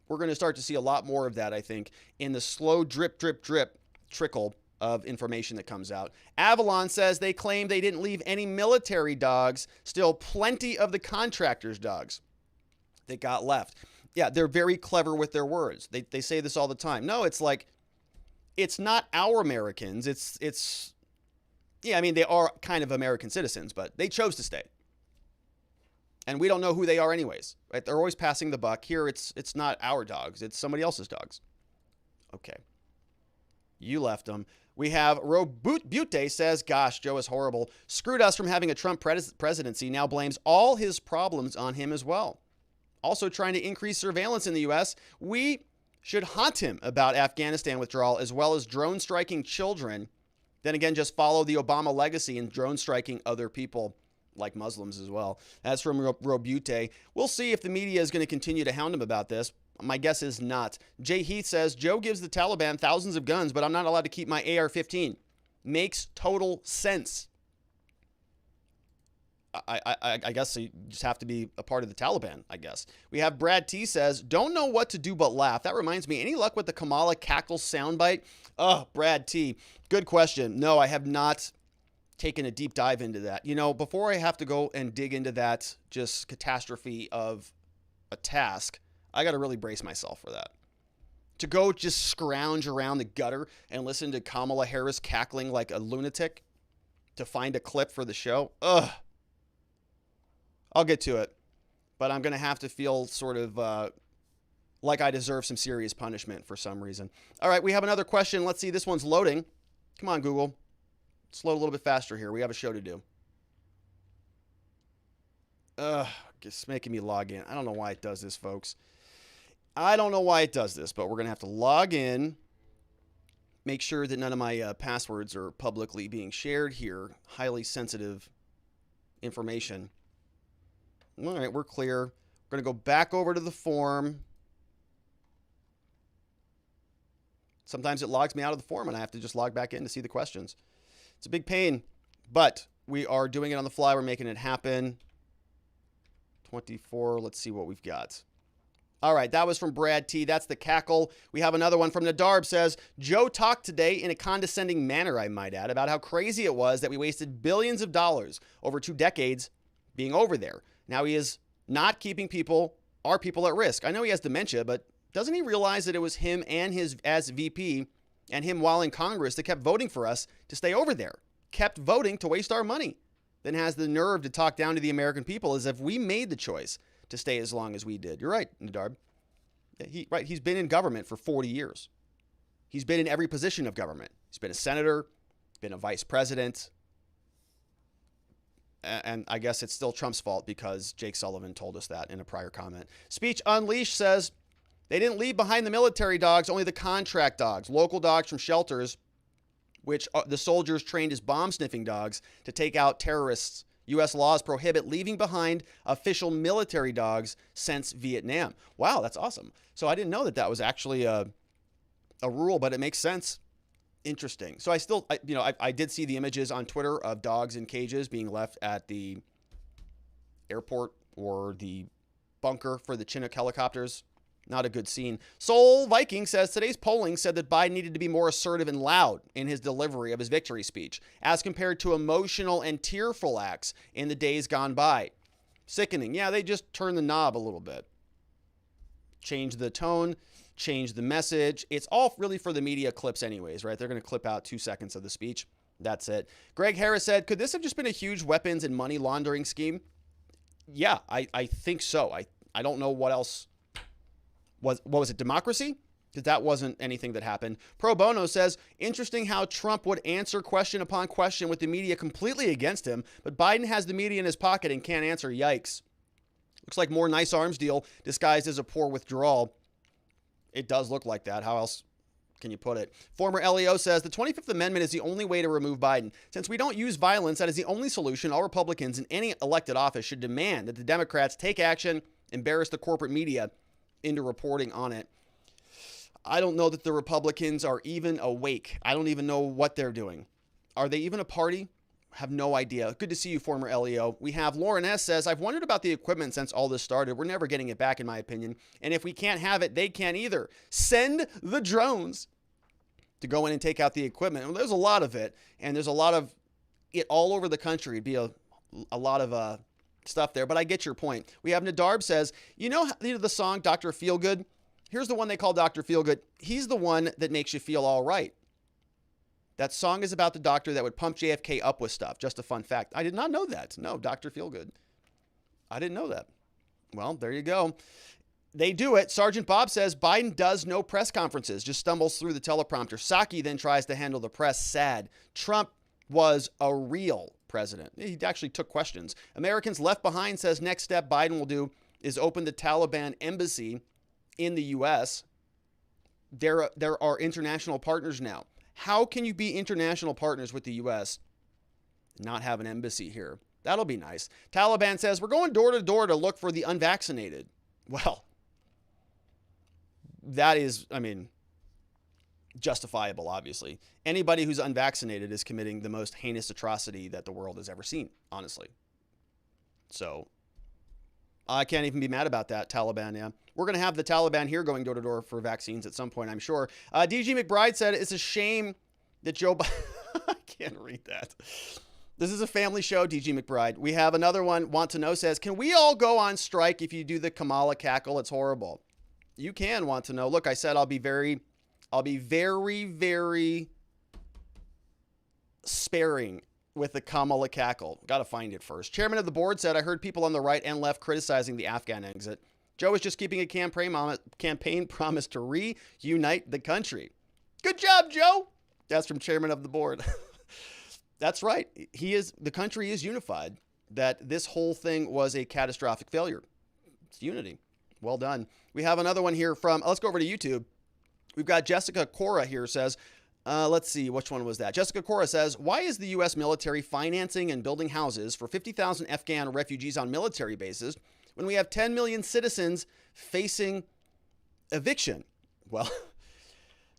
We're going to start to see a lot more of that, I think, in the slow drip, drip, drip trickle of information that comes out. Avalon says they claim they didn't leave any military dogs, still plenty of the contractors' dogs that got left. Yeah, they're very clever with their words. They say this all the time. No, it's like, it's not our Americans. Yeah, I mean, they are kind of American citizens, but they chose to stay. And we don't know who they are anyways, right? They're always passing the buck. Here, it's not our dogs. It's somebody else's dogs. Okay. You left them. We have Robute says, gosh, Joe is horrible. Screwed us from having a Trump presidency. Now blames all his problems on him as well. Also trying to increase surveillance in the U.S. We should haunt him about Afghanistan withdrawal as well as drone striking children. Then again, just follow the Obama legacy in drone striking other people like Muslims as well. That's from Robute. We'll see if the media is going to continue to hound him about this. My guess is not. Jay Heath says, Joe gives the Taliban thousands of guns, but I'm not allowed to keep my AR-15. Makes total sense. I guess you just have to be a part of the Taliban, I guess. We have Brad T says, don't know what to do but laugh. That reminds me, any luck with the Kamala cackle soundbite? Oh, Brad T, good question. No, I have not taken a deep dive into that. Before I have to go and dig into that just catastrophe of a task, I got to really brace myself for that. To go just scrounge around the gutter and listen to Kamala Harris cackling like a lunatic to find a clip for the show. Ugh. I'll get to it, but I'm going to have to feel sort of like I deserve some serious punishment for some reason. All right, we have another question. Let's see. This one's loading. Come on, Google. Let's load a little bit faster here. We have a show to do. It's making me log in. I don't know why it does this, folks. I don't know why it does this, but we're going to have to log in. Make sure that none of my passwords are publicly being shared here. Highly sensitive information. All right, we're clear. We're going to go back over to the form. Sometimes it logs me out of the form and I have to just log back in to see the questions. It's a big pain, but we are doing it on the fly. We're making it happen. 24. Let's see what we've got. All right, that was from Brad T. That's the cackle. We have another one from Nadarb says, Joe talked today in a condescending manner, I might add, about how crazy it was that we wasted billions of dollars over 2 decades being over there. Now he is not keeping our people at risk. I know he has dementia, but doesn't he realize that it was him and his as VP and him while in Congress that kept voting for us to stay over there, kept voting to waste our money, then has the nerve to talk down to the American people as if we made the choice to stay as long as we did. You're right, Nadarb. He's been in government for 40 years. He's been in every position of government. He's been a senator, been a vice president. And I guess it's still Trump's fault because Jake Sullivan told us that in a prior comment. Speech Unleashed says they didn't leave behind the military dogs, only the contract dogs, local dogs from shelters, which the soldiers trained as bomb-sniffing dogs to take out terrorists U.S. laws prohibit leaving behind official military dogs since Vietnam. Wow, that's awesome. So I didn't know that was actually a rule, but it makes sense. Interesting. So I did see the images on Twitter of dogs in cages being left at the airport or the bunker for the Chinook helicopters. Not a good scene. Soul Viking says today's polling said that Biden needed to be more assertive and loud in his delivery of his victory speech as compared to emotional and tearful acts in the days gone by. Sickening. Yeah, they just turned the knob a little bit. Change the tone, change the message. It's all really for the media clips anyways, right? They're going to clip out 2 seconds of the speech. That's it. Greg Harris said, could this have just been a huge weapons and money laundering scheme? Yeah, I think so. I don't know what else. What was it, democracy? Because that wasn't anything that happened. Pro Bono says, interesting how Trump would answer question upon question with the media completely against him, but Biden has the media in his pocket and can't answer. Yikes. Looks like more nice arms deal disguised as a poor withdrawal. It does look like that. How else can you put it? Former LEO says, the 25th Amendment is the only way to remove Biden. Since we don't use violence, that is the only solution. All Republicans in any elected office should demand that the Democrats take action, embarrass the corporate media into reporting on it. I don't know that the Republicans are even awake. I don't even know what they're doing. Are they even a party? Have no idea. Good to see you, former LEO. We have Lauren S. says, I've wondered about the equipment since all this started. We're never getting it back, in my opinion. And if we can't have it, they can't either. Send the drones to go in and take out the equipment. Well, there's a lot of it, and there's a lot of it all over the country. It'd be a lot of stuff there, but I get your point. We have Nadarb says, you know the song Dr. Feelgood? Here's the one they call Dr. Feelgood. He's the one that makes you feel all right. That song is about the doctor that would pump JFK up with stuff. Just a fun fact. I did not know that. No, Dr. Feelgood. I didn't know that. Well, there you go. They do it. Sergeant Bob says Biden does no press conferences, just stumbles through the teleprompter. Psaki then tries to handle the press. Sad. Trump was a real president. He actually took questions. Americans Left Behind says next step Biden will do is open the Taliban embassy in the U.S. There are international partners now. How can you be international partners with the U.S. not have an embassy here? That'll be nice. Taliban says we're going door to door to look for the unvaccinated. Well, that is, justifiable, obviously. Anybody who's unvaccinated is committing the most heinous atrocity that the world has ever seen, honestly. So I can't even be mad about that, Taliban, yeah. We're going to have the Taliban here going door to door for vaccines at some point, I'm sure. DG McBride said it's a shame that Joe Biden... I can't read that. This is a family show, DG McBride. We have another one, Want to Know says, can we all go on strike if you do the Kamala cackle? It's horrible. You can, Want to Know. Look, I said I'll be very, very sparing with the Kamala cackle. Got to find it first. Chairman of the board said, I heard people on the right and left criticizing the Afghan exit. Joe is just keeping a campaign promise to reunite the country. Good job, Joe. That's from chairman of the board. That's right. The country is unified. That this whole thing was a catastrophic failure. It's unity. Well done. We have another one here from, let's go over to YouTube. We've got Jessica Cora here says, let's see, which one was that? Jessica Cora says, why is the U.S. military financing and building houses for 50,000 Afghan refugees on military bases when we have 10 million citizens facing eviction? Well,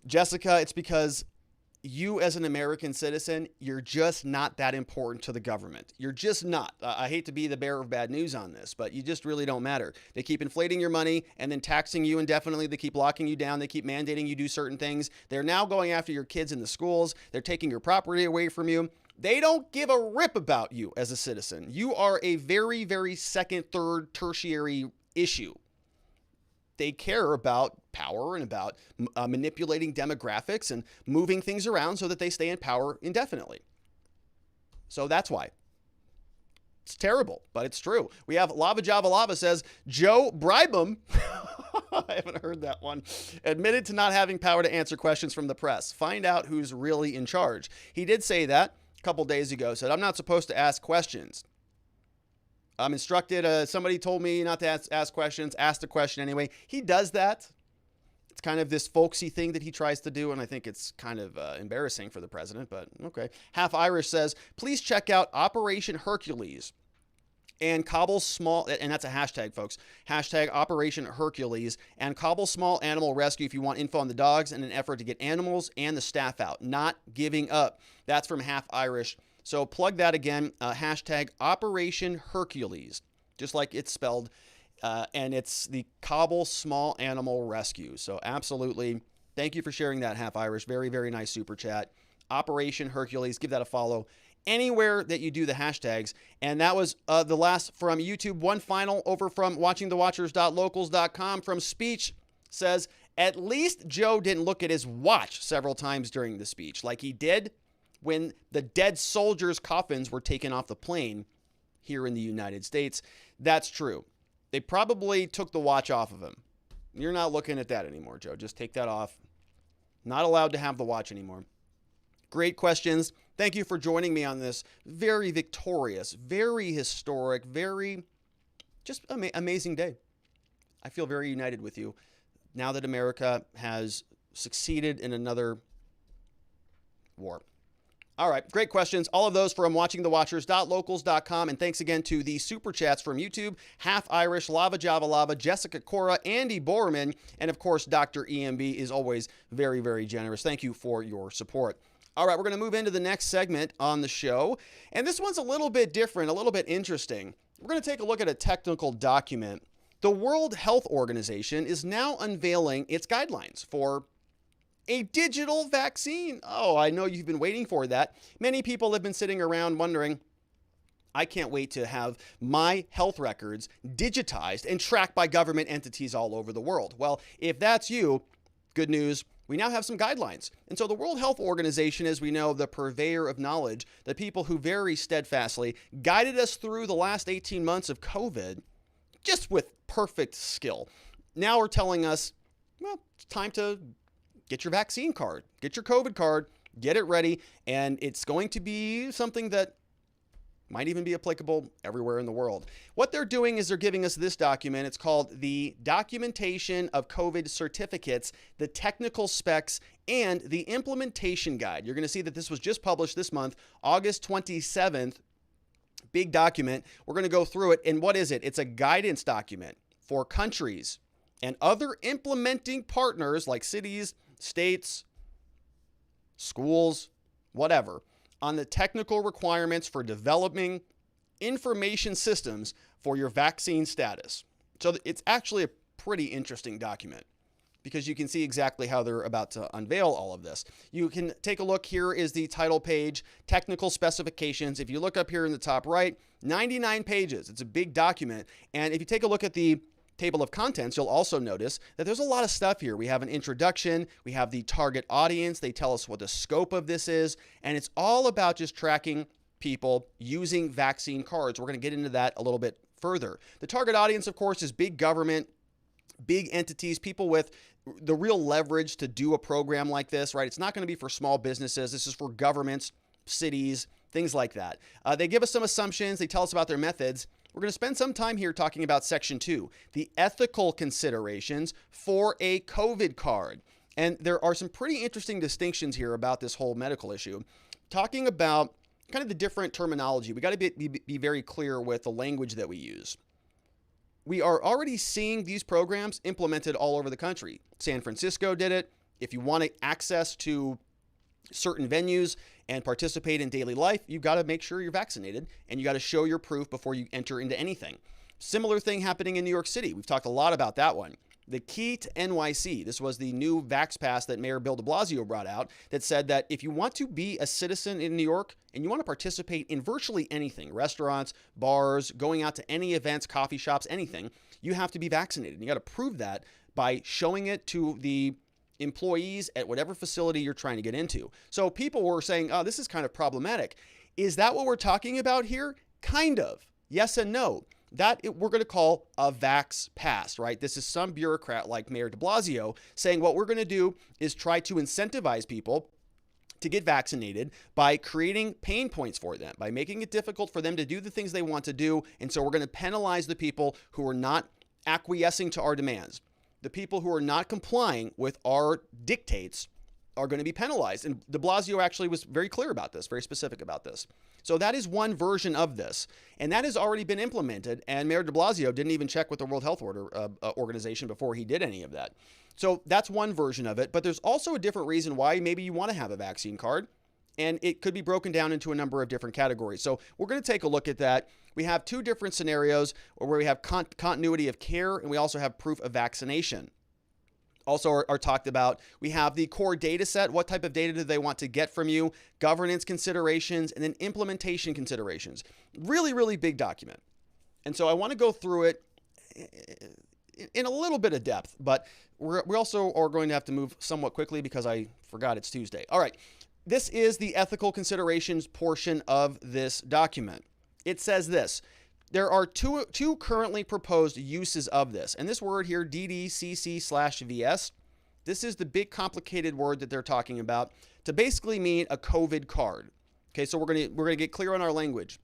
Jessica, it's because you as an American citizen, you're just not that important to the government. You're just not. I hate to be the bearer of bad news on this, but you just really don't matter. They keep inflating your money and then taxing you indefinitely. They keep locking you down. They keep mandating you do certain things. They're now going after your kids in the schools. They're taking your property away from you. They don't give a rip about you as a citizen. You are a very, very second, third, tertiary issue. They care about power and about manipulating demographics and moving things around so that they stay in power indefinitely. So that's why. It's terrible, but it's true. We have Lava Java Lava says, Joe Bribham, I haven't heard that one, admitted to not having power to answer questions from the press. Find out who's really in charge. He did say that a couple days ago, said, I'm not supposed to ask questions. I'm instructed, somebody told me not to ask questions, asked a question anyway. He does that. kind of this folksy thing that he tries to do, and I think it's kind of embarrassing for the president, but okay. Half Irish says, please check out Operation Hercules and Kabul small, and that's a hashtag, folks, hashtag Operation Hercules and Kabul small animal rescue if you want info on the dogs in an effort to get animals and the staff out. Not giving up. That's from Half Irish. So plug that again, hashtag Operation Hercules, just like it's spelled, and it's the Kabul small animal rescue. So absolutely, thank you for sharing that, Half Irish. Very, very nice super chat. Operation Hercules, give that a follow anywhere that you do the hashtags. And that was the last from YouTube. One final over from watchingthewatchers.locals.com from Speech says, at least Joe didn't look at his watch several times during the speech, like he did when the dead soldiers' coffins were taken off the plane here in the United States. That's true. They probably took the watch off of him. You're not looking at that anymore, Joe. Just take that off. Not allowed to have the watch anymore. Great questions. Thank you for joining me on this very victorious, very historic, very just amazing day. I feel very united with you now that America has succeeded in another war. All right, great questions. All of those from watchingthewatchers.locals.com. And thanks again to the super chats from YouTube, Half Irish, Lava Java Lava, Jessica Cora, Andy Borman, and of course, Dr. EMB is always very, very generous. Thank you for your support. All right, we're going to move into the next segment on the show. And this one's a little bit different, a little bit interesting. We're going to take a look at a technical document. The World Health Organization is now unveiling its guidelines for a digital vaccine. Oh, I know you've been waiting for that. Many people have been sitting around wondering, I can't wait to have my health records digitized and tracked by government entities all over the world. Well, if that's you, good news. We now have some guidelines. And so the World Health Organization, as we know, the purveyor of knowledge, the people who very steadfastly guided us through the last 18 months of COVID, just with perfect skill, now are telling us, well, it's time to get your vaccine card, get your COVID card, get it ready. And it's going to be something that might even be applicable everywhere in the world. What they're doing is they're giving us this document. It's called the Documentation of COVID Certificates, the Technical Specs, and the Implementation Guide. You're going to see that this was just published this month, August 27th. Big document. We're going to go through it. And what is it? It's a guidance document for countries and other implementing partners like cities, states, schools, whatever, on the technical requirements for developing information systems for your vaccine status. So it's actually a pretty interesting document because you can see exactly how they're about to unveil all of this. You can take a look. Here is the title page, technical specifications. If you look up here in the top right, 99 pages. It's a big document. And if you take a look at the table of contents, you'll also notice that there's a lot of stuff here. We have an introduction, we have the target audience, they tell us what the scope of this is, and it's all about just tracking people using vaccine cards. We're going to get into that a little bit further. The target audience, of course, is big government, big entities, people with the real leverage to do a program like this, right? It's not going to be for small businesses. This is for governments, cities, things like that. They give us some assumptions. They tell us about their methods. We're going to spend some time here talking about Section 2, the ethical considerations for a COVID card. And there are some pretty interesting distinctions here about this whole medical issue. Talking about kind of the different terminology. We got to be very clear with the language that we use. We are already seeing these programs implemented all over the country. San Francisco did it. If you want access to certain venues and participate in daily life, you've got to make sure you're vaccinated and you got to show your proof before you enter into anything. Similar thing happening in New York City. We've talked a lot about that one. The key to NYC, this was the new Vax Pass that Mayor Bill de Blasio brought out that said that if you want to be a citizen in New York and you want to participate in virtually anything, restaurants, bars, going out to any events, coffee shops, anything, you have to be vaccinated. And you got to prove that by showing it to the employees at whatever facility you're trying to get into. So people were saying, oh, this is kind of problematic. Is that what we're talking about here? Kind of. Yes and no. We're going to call a Vax Pass, right? This is some bureaucrat like Mayor de Blasio saying what we're going to do is try to incentivize people to get vaccinated by creating pain points for them, by making it difficult for them to do the things they want to do. And so we're going to penalize the people who are not acquiescing to our demands. the people who are not complying with our dictates are going to be penalized. And de Blasio actually was very clear about this, very specific about this. So that is one version of this. And that has already been implemented. And Mayor de Blasio didn't even check with the World Health Organization before he did any of that. So that's one version of it. But there's also a different reason why maybe you want to have a vaccine card. And it could be broken down into a number of different categories. So we're going to take a look at that. We have two different scenarios where we have continuity of care and we also have proof of vaccination. Also are talked about. We have the core data set. What type of data do they want to get from you? Governance considerations and then implementation considerations. Really, really big document. And so I want to go through it in a little bit of depth, but we also are going to have to move somewhat quickly because I forgot it's Tuesday. All right. This is the ethical considerations portion of this document. It says this. There are two currently proposed uses of this. And this word here, DDCC/VS, this is the big complicated word that they're talking about to basically mean a COVID card. Okay, so we're gonna get clear on our language.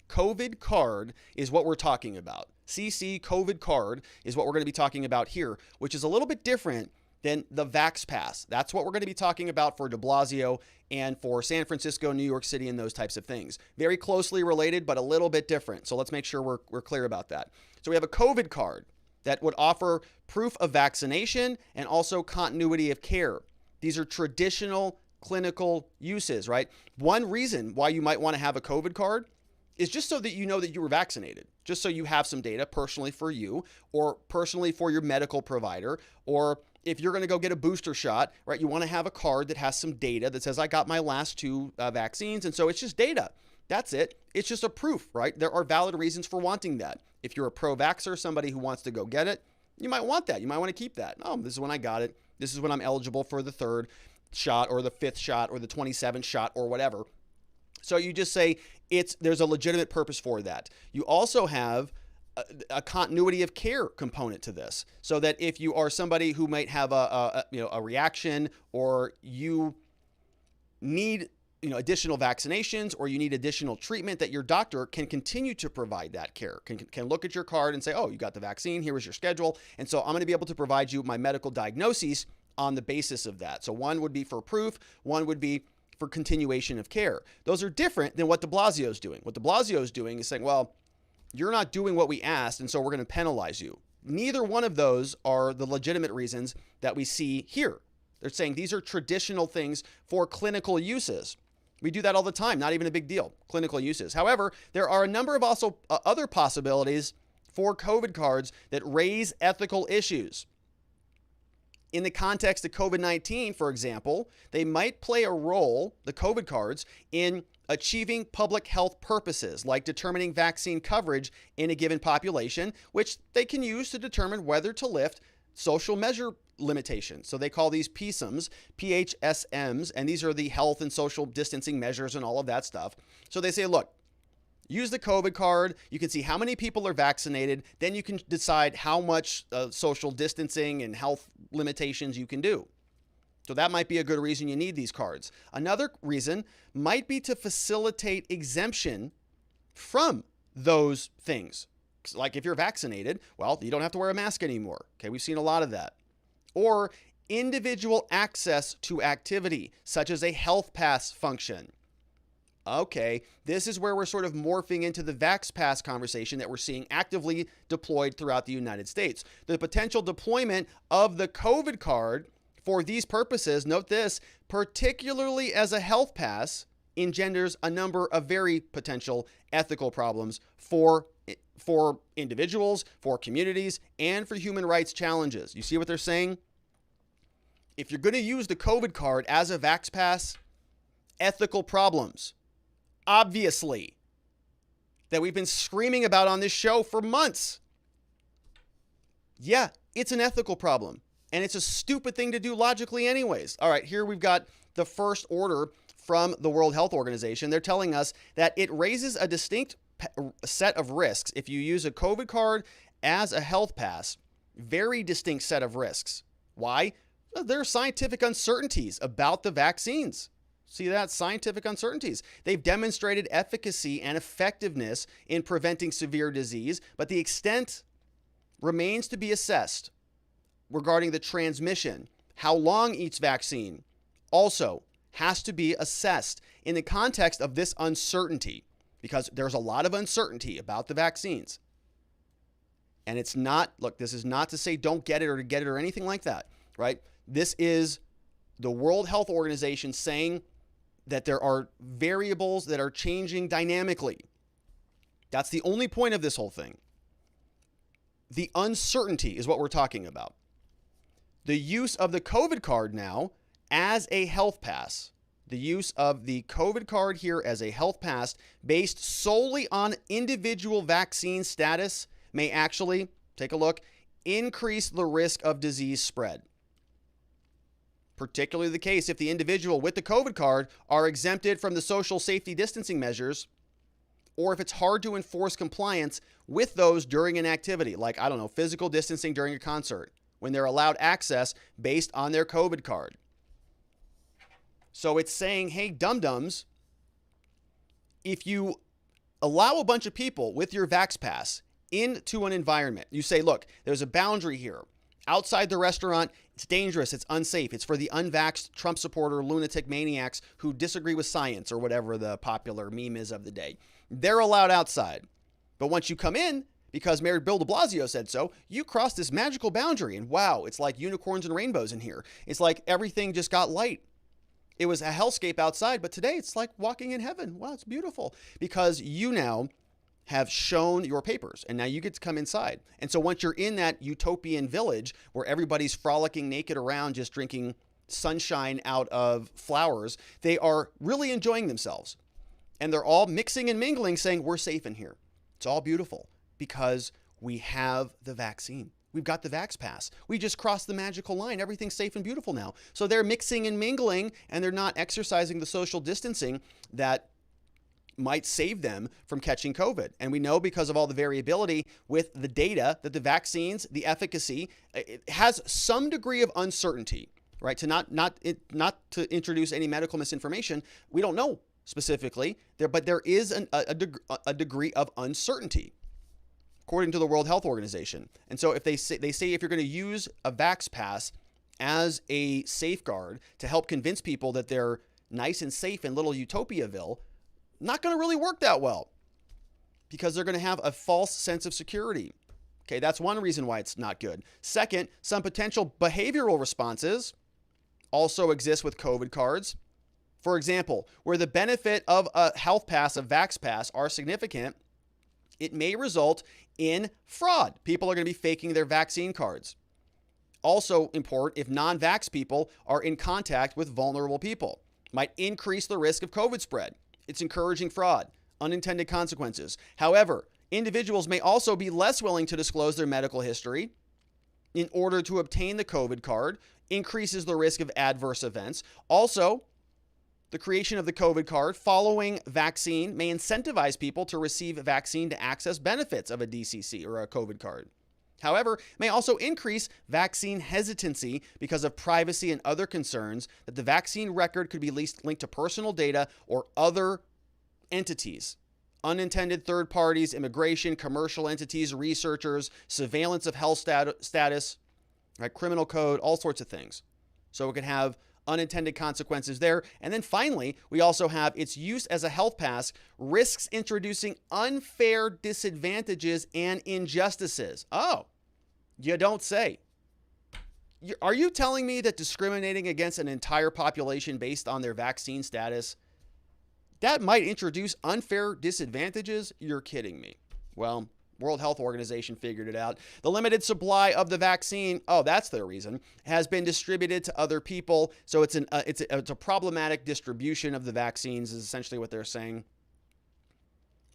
COVID card is what we're talking about. CC COVID card is what we're going to be talking about here, which is a little bit different than the Vax Pass. That's what we're going to be talking about for de Blasio and for San Francisco, New York City, and those types of things. Very closely related, but a little bit different. So let's make sure we're clear about that. So we have a COVID card that would offer proof of vaccination and also continuity of care. These are traditional clinical uses, right? One reason why you might want to have a COVID card is just so that you know that you were vaccinated, just so you have some data personally for you or personally for your medical provider, or if you're going to go get a booster shot, right, you want to have a card that has some data that says, I got my last two vaccines. And so it's just data. That's it. It's just a proof, right? There are valid reasons for wanting that. If you're a pro-vaxxer, somebody who wants to go get it, you might want that. You might want to keep that. Oh, this is when I got it. This is when I'm eligible for the 3rd shot or the 5th shot or the 27th shot or whatever. So you just say there's a legitimate purpose for that. You also have a continuity of care component to this, so that if you are somebody who might have a reaction, or you need additional vaccinations, or you need additional treatment, that your doctor can continue to provide that care, can look at your card and say, oh, you got the vaccine, here is your schedule, and so I'm going to be able to provide you my medical diagnoses on the basis of that. So one would be for proof, one would be for continuation of care. Those are different than what de Blasio is doing. What de Blasio is doing is saying, well, you're not doing what we asked, and so we're going to penalize you. Neither one of those are the legitimate reasons that we see here. They're saying these are traditional things for clinical uses. We do that all the time, not even a big deal, clinical uses. However, there are a number of also other possibilities for COVID cards that raise ethical issues. In the context of COVID-19, for example, they might play a role, the COVID cards, in achieving public health purposes, like determining vaccine coverage in a given population, which they can use to determine whether to lift social measure limitations. So they call these PSMs, PHSMs, and these are the health and social distancing measures and all of that stuff. So they say, look, use the COVID card. You can see how many people are vaccinated. Then you can decide how much social distancing and health limitations you can do. So that might be a good reason you need these cards. Another reason might be to facilitate exemption from those things. Like if you're vaccinated, well, you don't have to wear a mask anymore. Okay, we've seen a lot of that. Or individual access to activity, such as a health pass function. Okay, this is where we're sort of morphing into the Vax Pass conversation that we're seeing actively deployed throughout the United States. The potential deployment of the COVID card for these purposes, note this, particularly as a health pass, engenders a number of very potential ethical problems for individuals, for communities, and for human rights challenges. You see what they're saying? If you're going to use the COVID card as a Vax Pass, ethical problems, obviously, that we've been screaming about on this show for months. Yeah, it's an ethical problem. And it's a stupid thing to do logically anyways. All right, here we've got the first order from the World Health Organization. They're telling us that it raises a distinct set of risks if you use a COVID card as a health pass. Very distinct set of risks. Why? Well, there are scientific uncertainties about the vaccines. See that? Scientific uncertainties. They've demonstrated efficacy and effectiveness in preventing severe disease, but the extent remains to be assessed. regarding the transmission, how long each vaccine also has to be assessed in the context of this uncertainty, because there's a lot of uncertainty about the vaccines. And it's not, look, this is not to say don't get it or to get it or anything like that, right? This is the World Health Organization saying that there are variables that are changing dynamically. That's the only point of this whole thing. The uncertainty is what we're talking about. The use of the COVID card now as a health pass. The use of the COVID card here as a health pass based solely on individual vaccine status may actually, take a look, increase the risk of disease spread. Particularly the case if the individual with the COVID card are exempted from the social safety distancing measures, or if it's hard to enforce compliance with those during an activity, like, I don't know, physical distancing during a concert, when they're allowed access based on their COVID card. So it's saying, hey, dum-dums, if you allow a bunch of people with your Vax Pass into an environment, you say, look, there's a boundary here. Outside the restaurant, it's dangerous, it's unsafe, it's for the unvaxxed Trump supporter, lunatic maniacs who disagree with science or whatever the popular meme is of the day. They're allowed outside. But once you come in, because Mayor Bill de Blasio said so, you cross this magical boundary and wow, it's like unicorns and rainbows in here. It's like everything just got light. It was a hellscape outside, but today it's like walking in heaven. Wow, it's beautiful because you now have shown your papers and now you get to come inside. And so once you're in that utopian village where everybody's frolicking naked around, just drinking sunshine out of flowers, they are really enjoying themselves. And they're all mixing and mingling saying, we're safe in here. It's all beautiful because we have the vaccine. We've got the Vax Pass. We just crossed the magical line. Everything's safe and beautiful now. So they're mixing and mingling and they're not exercising the social distancing that might save them from catching COVID. And we know because of all the variability with the data that the vaccines, the efficacy, it has some degree of uncertainty, right? To not to introduce any medical misinformation. We don't know specifically there, but there is a degree of uncertainty, according to the World Health Organization. And so if they say if you're going to use a Vax Pass as a safeguard to help convince people that they're nice and safe in little Utopiaville, not going to really work that well because they're going to have a false sense of security. Okay, that's one reason why it's not good. Second, some potential behavioral responses also exist with COVID cards. For example, where the benefit of a health pass, a Vax Pass, are significant, it may result in fraud. People are going to be faking their vaccine cards. Also important, if non-vax people are in contact with vulnerable people, might increase the risk of COVID spread. It's encouraging fraud, unintended consequences. However, individuals may also be less willing to disclose their medical history in order to obtain the COVID card, increases the risk of adverse events. Also, the creation of the COVID card following vaccine may incentivize people to receive a vaccine to access benefits of a DCC or a COVID card. However, may also increase vaccine hesitancy because of privacy and other concerns that the vaccine record could be linked to personal data or other entities, unintended third parties, immigration, commercial entities, researchers, surveillance of health status, right, criminal code, all sorts of things. So it could have unintended consequences there. And then finally, we also have its use as a health pass risks introducing unfair disadvantages and injustices. Oh, you don't say. Are you telling me that discriminating against an entire population based on their vaccine status, that might introduce unfair disadvantages? You're kidding me. Well, World Health Organization figured it out. The limited supply of the vaccine, oh, that's their reason, has been distributed to other people. So it's a problematic distribution of the vaccines is essentially what they're saying.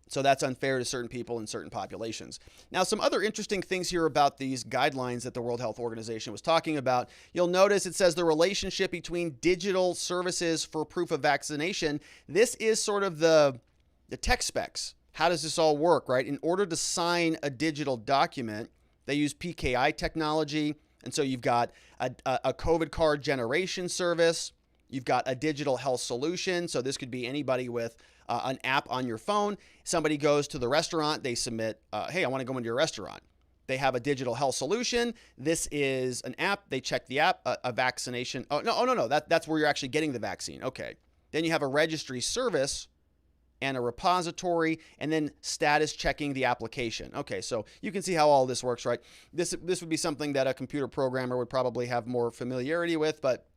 So that's unfair to certain people in certain populations. Now, some other interesting things here about these guidelines that the World Health Organization was talking about. You'll notice it says the relationship between digital services for proof of vaccination. This is sort of the tech specs. How does this all work, right? In order to sign a digital document, they use PKI technology. And so you've got a COVID card generation service. You've got a digital health solution. So this could be anybody with an app on your phone. Somebody goes to the restaurant. They submit, hey, I want to go into your restaurant. They have a digital health solution. This is an app. They check the app, a vaccination. No. That's where you're actually getting the vaccine. Okay. Then you have a registry service and a repository, and then status checking the application. Okay, so you can see how all this works, right? This would be something that a computer programmer would probably have more familiarity with, but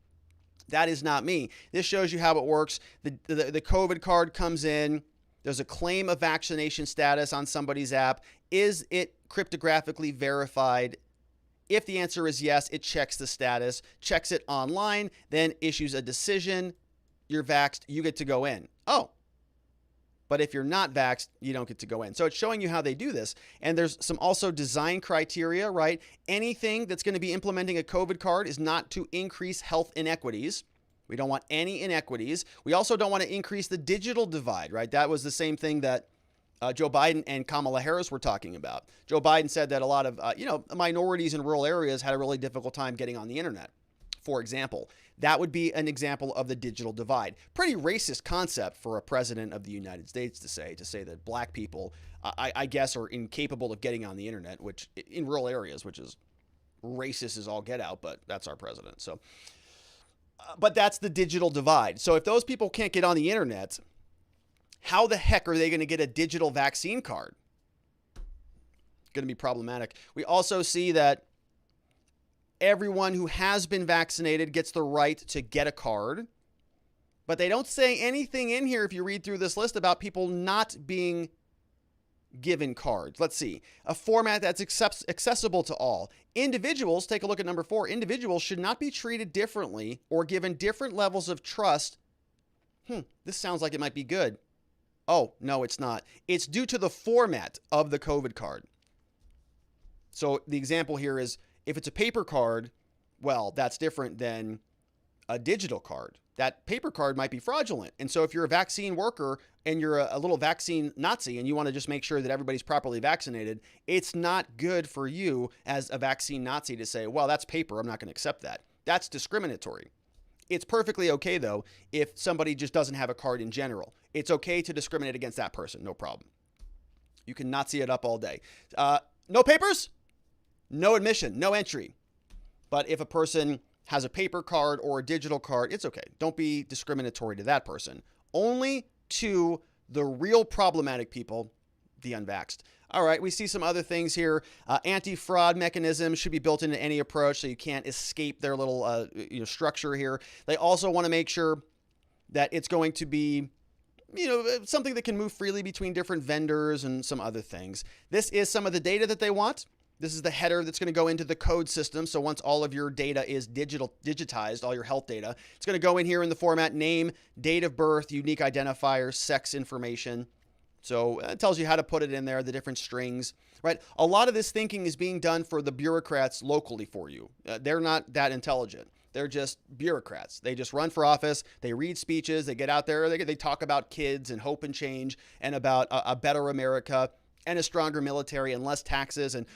that is not me. This shows you how it works. The COVID card comes in. There's a claim of vaccination status on somebody's app. Is it cryptographically verified? If the answer is yes, it checks the status, checks it online, then issues a decision. You're vaxxed, you get to go in. Oh, but if you're not vaxxed, you don't get to go in. So it's showing you how they do this. And there's some also design criteria, right? Anything that's going to be implementing a COVID card is not to increase health inequities. We don't want any inequities. We also don't want to increase the digital divide, right? That was the same thing that Joe Biden and Kamala Harris were talking about. Joe Biden said that a lot of, minorities in rural areas had a really difficult time getting on the internet, for example. That would be an example of the digital divide. Pretty racist concept for a president of the United States to say that black people, I guess, are incapable of getting on the internet, which in rural areas, which is racist as all get out, but that's our president. So, but that's the digital divide. So if those people can't get on the internet, how the heck are they going to get a digital vaccine card? It's going to be problematic. We also see that everyone who has been vaccinated gets the right to get a card, but they don't say anything in here, if you read through this list, about people not being given cards. Let's see. A format that's accessible to all. Individuals, take a look at number 4, individuals should not be treated differently or given different levels of trust. This sounds like it might be good. Oh, no, it's not. It's due to the format of the COVID card. So the example here is, if it's a paper card, well, that's different than a digital card. That paper card might be fraudulent. And so if you're a vaccine worker and you're a little vaccine Nazi and you want to just make sure that everybody's properly vaccinated, it's not good for you as a vaccine Nazi to say, well, that's paper, I'm not going to accept that. That's discriminatory. It's perfectly okay, though, if somebody just doesn't have a card in general. It's okay to discriminate against that person, no problem. You can Nazi it up all day. No papers? No admission, no entry. But if a person has a paper card or a digital card, it's okay. Don't be discriminatory to that person. Only to the real problematic people, the unvaxxed. All right, we see some other things here. Anti-fraud mechanisms should be built into any approach so you can't escape their little structure here. They also want to make sure that it's going to be something that can move freely between different vendors and some other things. This is some of the data that they want. This is the header that's going to go into the code system. So once all of your data is digitized, all your health data, it's going to go in here in the format name, date of birth, unique identifiers, sex information. So it tells you how to put it in there, the different strings, right? A lot of this thinking is being done for the bureaucrats locally for you. They're not that intelligent. They're just bureaucrats. They just run for office. They read speeches. They get out there. They talk about kids and hope and change and about a better America and a stronger military and less taxes and,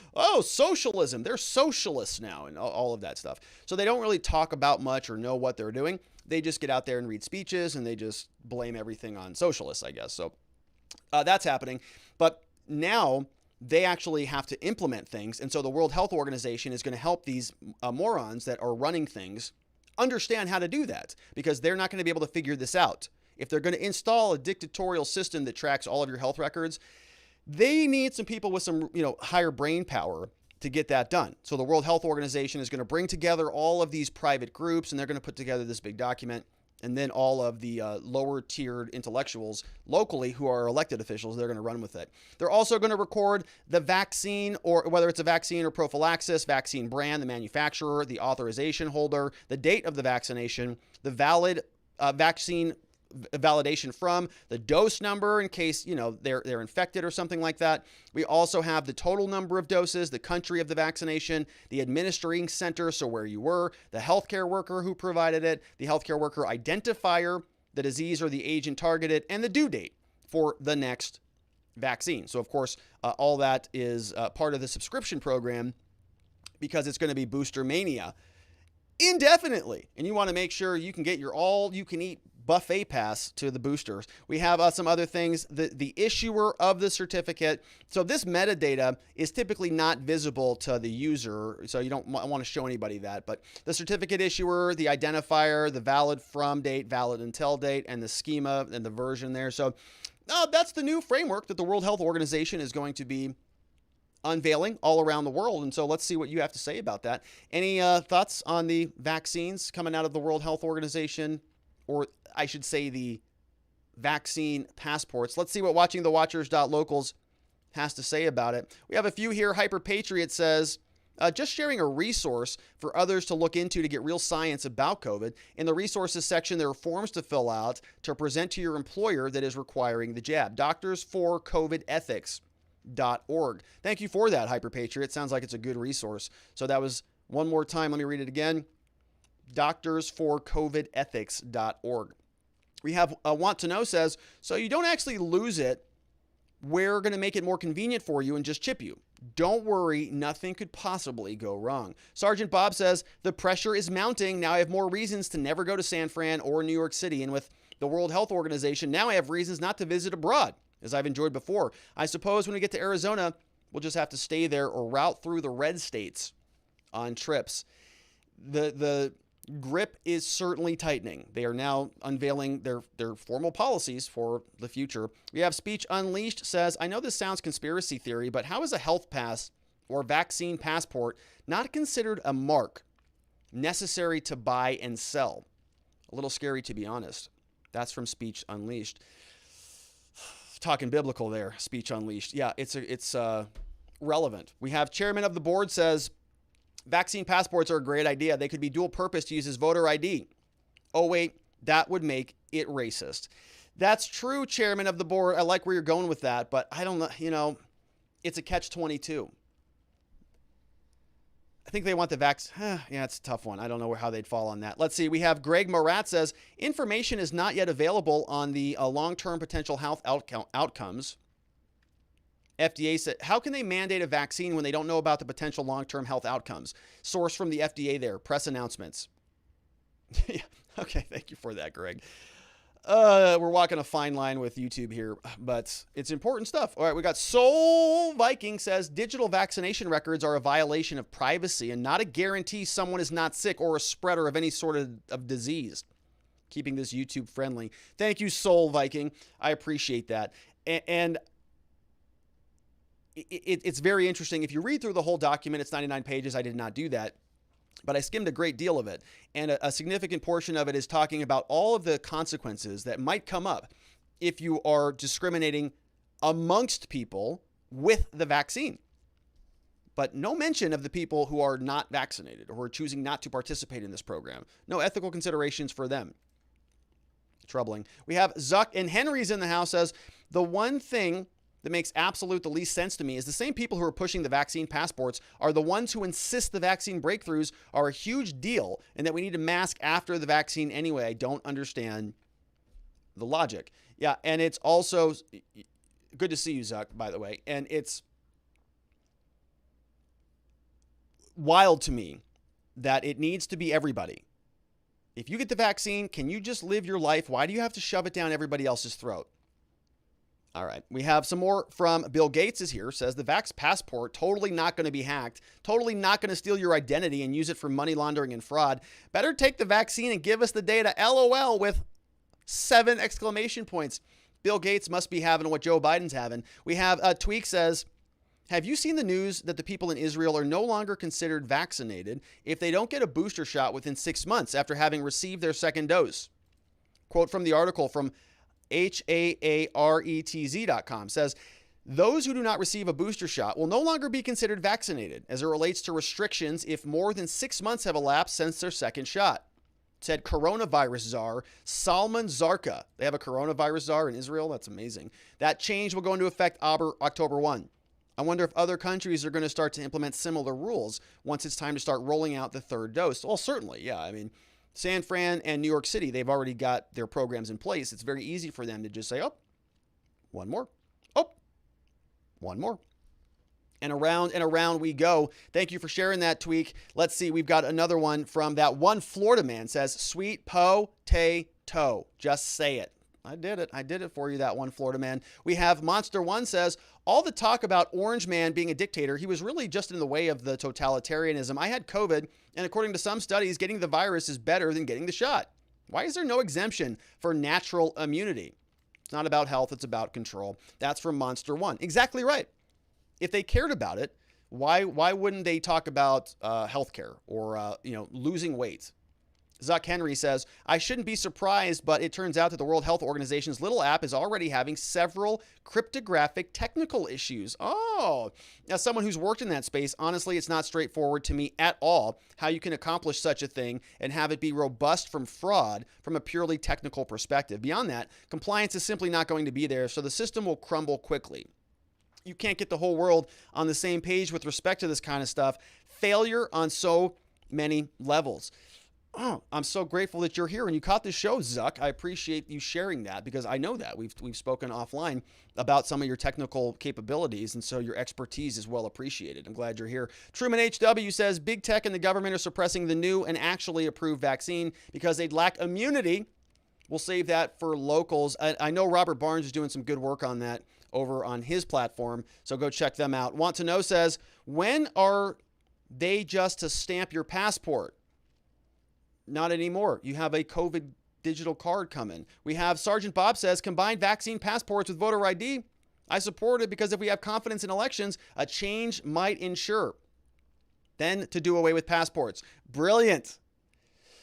socialism. They're socialists now and all of that stuff. So they don't really talk about much or know what they're doing. They just get out there and read speeches and they just blame everything on socialists, I guess. So that's happening. But now they actually have to implement things. And so the World Health Organization is going to help these morons that are running things understand how to do that, because they're not going to be able to figure this out. If they're going to install a dictatorial system that tracks all of your health records, they need some people with some, higher brain power to get that done. So the World Health Organization is going to bring together all of these private groups, and they're going to put together this big document. And then all of the lower tiered intellectuals locally who are elected officials, they're going to run with it. They're also going to record the vaccine, or whether it's a vaccine or prophylaxis, vaccine brand, the manufacturer, the authorization holder, the date of the vaccination, the valid vaccine validation from, the dose number in case, they're infected or something like that. We also have the total number of doses, the country of the vaccination, the administering center, so where you were, the healthcare worker who provided it, the healthcare worker identifier, the disease or the agent targeted, and the due date for the next vaccine. So of course, all that is part of the subscription program, because it's going to be booster mania indefinitely. And you want to make sure you can get your all-you-can-eat buffet pass to the boosters. We have some other things. The issuer of the certificate. So this metadata is typically not visible to the user, so you don't want to show anybody that. But the certificate issuer, the identifier, the valid from date, valid until date, and the schema and the version there. So that's the new framework that the World Health Organization is going to be unveiling all around the world. And so let's see what you have to say about that. Any thoughts on the vaccines coming out of the World Health Organization, or I should say the vaccine passports? Let's see what watchingthewatchers.locals has to say about it. We have a few here. Hyper Patriot says, just sharing a resource for others to look into to get real science about COVID. In the resources section, there are forms to fill out to present to your employer that is requiring the jab. Doctors for COVID Ethics.org. Thank you for that, Hyper Patriot. Sounds like it's a good resource. So that was one more time. Let me read it again. Doctors for COVID Ethics.org. We have Want to Know says, so you don't actually lose it. We're going to make it more convenient for you and just chip you. Don't worry, nothing could possibly go wrong. Sergeant Bob says, the pressure is mounting. Now I have more reasons to never go to San Fran or New York City. And with the World Health Organization, now I have reasons not to visit abroad, as I've enjoyed before. I suppose when we get to Arizona, we'll just have to stay there or route through the red states on trips. The grip is certainly tightening. They are now unveiling their formal policies for the future. We have Speech Unleashed says, I know this sounds conspiracy theory, but how is a health pass or vaccine passport not considered a mark necessary to buy and sell? A little scary, to be honest. That's from Speech Unleashed. Talking biblical there, Speech Unleashed. Yeah, it's relevant. We have Chairman of the Board says, vaccine passports are a great idea. They could be dual purpose to use as voter ID. Oh, wait, that would make it racist. That's true, Chairman of the Board. I like where you're going with that, but I don't know, it's a catch-22. I think they want the yeah, it's a tough one. I don't know how they'd fall on that. Let's see. We have Greg Morat says, information is not yet available on the long-term potential health outcomes. FDA said, how can they mandate a vaccine when they don't know about the potential long-term health outcomes? Source from the FDA there, press announcements. Yeah, okay, thank you for that, Greg. We're walking a fine line with YouTube here, but it's important stuff. All right, we got Soul Viking says, digital vaccination records are a violation of privacy and not a guarantee someone is not sick or a spreader of any sort of disease. Keeping this YouTube friendly. Thank you, Soul Viking. I appreciate that. And it's very interesting. If you read through the whole document, it's 99 pages. I did not do that, but I skimmed a great deal of it. And a significant portion of it is talking about all of the consequences that might come up if you are discriminating amongst people with the vaccine. But no mention of the people who are not vaccinated or who are choosing not to participate in this program. No ethical considerations for them. Troubling. We have Zuck and Henry's in the house says, the one thing that makes absolute the least sense to me is the same people who are pushing the vaccine passports are the ones who insist the vaccine breakthroughs are a huge deal and that we need to mask after the vaccine anyway. I don't understand the logic. Yeah, and it's also good to see you, Zuck, by the way. And it's wild to me that it needs to be everybody. If you get the vaccine, can you just live your life? Why do you have to shove it down everybody else's throat? All right, we have some more from Bill Gates is here, says the Vax passport, totally not going to be hacked, totally not going to steal your identity and use it for money laundering and fraud. Better take the vaccine and give us the data, LOL, with 7 exclamation points. Bill Gates must be having what Joe Biden's having. We have Tweak says, have you seen the news that the people in Israel are no longer considered vaccinated if they don't get a booster shot within 6 months after having received their second dose? Quote from the article from HAARETZ.com says, those who do not receive a booster shot will no longer be considered vaccinated as it relates to restrictions if more than 6 months have elapsed since their second shot, said coronavirus czar Salman Zarqa. They have a coronavirus czar in Israel? That's amazing. That change will go into effect October 1. I wonder if other countries are going to start to implement similar rules once it's time to start rolling out the third dose. Well, certainly, yeah. I mean, San Fran and New York City, they've already got their programs in place. It's very easy for them to just say, oh, one more. Oh, one more. And around we go. Thank you for sharing that, Tweak. Let's see. We've got another one from that one Florida man says, sweet toe. Just say it. I did it. I did it for you, that one, Florida man. We have Monster One says, all the talk about Orange Man being a dictator, he was really just in the way of the totalitarianism. I had COVID, and according to some studies, getting the virus is better than getting the shot. Why is there no exemption for natural immunity? It's not about health. It's about control. That's from Monster One. Exactly right. If they cared about it, why wouldn't they talk about healthcare or losing weight? Zuck Henry says, I shouldn't be surprised, but it turns out that the World Health Organization's little app is already having several cryptographic technical issues. Oh, as someone who's worked in that space, honestly, it's not straightforward to me at all how you can accomplish such a thing and have it be robust from fraud from a purely technical perspective. Beyond that, compliance is simply not going to be there, so the system will crumble quickly. You can't get the whole world on the same page with respect to this kind of stuff. Failure on so many levels. Oh, I'm so grateful that you're here and you caught this show, Zuck. I appreciate you sharing that because I know that we've spoken offline about some of your technical capabilities, and so your expertise is well appreciated. I'm glad you're here. Truman HW says big tech and the government are suppressing the new and actually approved vaccine because they'd lack immunity. We'll save that for locals. I know Robert Barnes is doing some good work on that over on his platform, so go check them out. Want to Know says, when are they just to stamp your passport? Not anymore. You have a COVID digital card coming. We have Sergeant Bob says, combine vaccine passports with voter ID. I support it because if we have confidence in elections, a change might ensure. Then to do away with passports. Brilliant.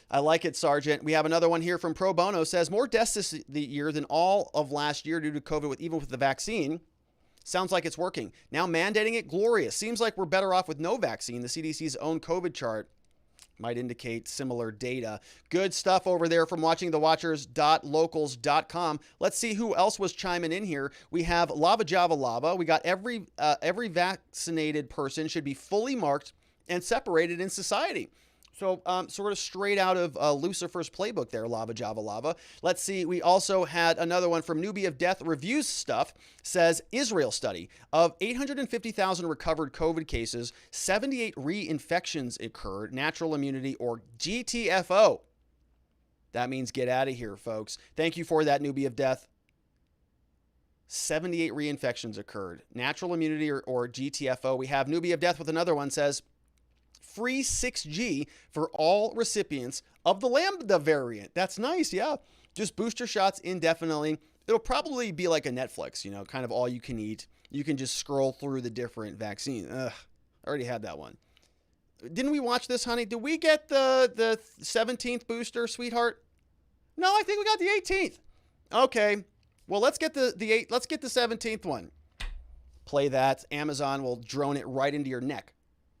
I like it, Sergeant. We have another one here from Pro Bono says, more deaths this year than all of last year due to COVID, even with the vaccine. Sounds like it's working. Now mandating it, glorious. Seems like we're better off with no vaccine. The CDC's own COVID chart might indicate similar data. Good stuff over there from watchingthewatchers.locals.com. Let's see who else was chiming in here. We have Lava Java Lava. We got every vaccinated person should be fully marked and separated in society. So sort of straight out of Lucifer's playbook there, Lava Java Lava. Let's see. We also had another one from Newbie of Death Reviews Stuff. Says Israel study of 850,000 recovered COVID cases, 78 reinfections occurred, natural immunity or GTFO. That means get out of here, folks. Thank you for that, Newbie of Death. 78 reinfections occurred, natural immunity or GTFO. We have Newbie of Death with another one says, free 6G for all recipients of the Lambda variant. That's nice, yeah. Just booster shots indefinitely. It'll probably be like a Netflix, kind of all you can eat. You can just scroll through the different vaccines. I already had that one. Didn't we watch this, honey? Did we get the 17th booster, sweetheart? No, I think we got the 18th. Okay. Well, let's get the 17th one. Play that. Amazon will drone it right into your neck.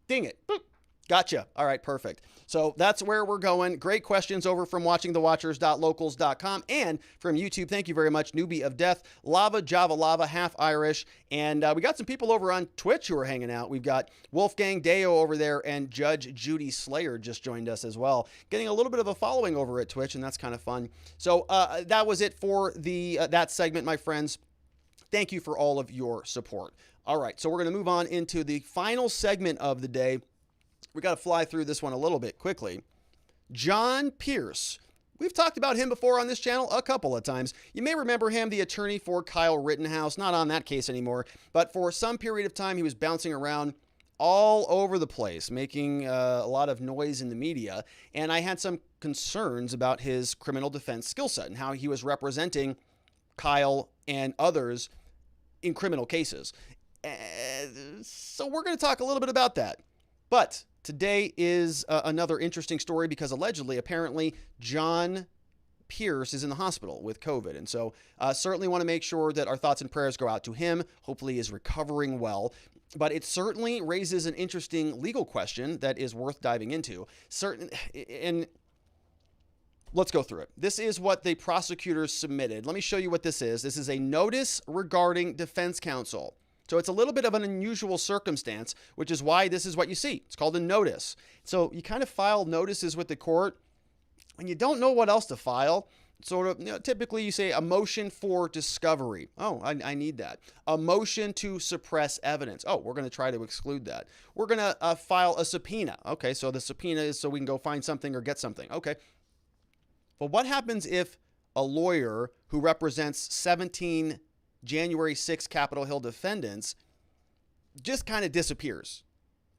Ding it. Boop. Gotcha. All right, perfect. So that's where we're going. Great questions over from watchingthewatchers.locals.com and from YouTube. Thank you very much, Newbie of Death, Lava Java Lava, half Irish. And we got some people over on Twitch who are hanging out. We've got Wolfgang Deo over there and Judge Judy Slayer just joined us as well. Getting a little bit of a following over at Twitch, and that's kind of fun. So that was it for that segment, my friends. Thank you for all of your support. All right, so we're going to move on into the final segment of the day. We got to fly through this one a little bit quickly. John Pierce. We've talked about him before on this channel a couple of times. You may remember him, the attorney for Kyle Rittenhouse. Not on that case anymore, but for some period of time, he was bouncing around all over the place, making a lot of noise in the media. And I had some concerns about his criminal defense skill set and how he was representing Kyle and others in criminal cases. So we're going to talk a little bit about that. But today is another interesting story because apparently, John Pierce is in the hospital with COVID. And so certainly want to make sure that our thoughts and prayers go out to him. Hopefully he is recovering well. But it certainly raises an interesting legal question that is worth diving into. And let's go through it. This is what the prosecutors submitted. Let me show you what this is. This is a notice regarding defense counsel. So it's a little bit of an unusual circumstance, which is why this is what you see. It's called a notice. So you kind of file notices with the court when you don't know what else to file. Sort of, typically you say a motion for discovery. Oh, I need that. A motion to suppress evidence. Oh, we're going to try to exclude that. We're going to file a subpoena. Okay, so the subpoena is so we can go find something or get something. Okay. But what happens if a lawyer who represents 17 January 6 Capitol Hill defendants just kind of disappears.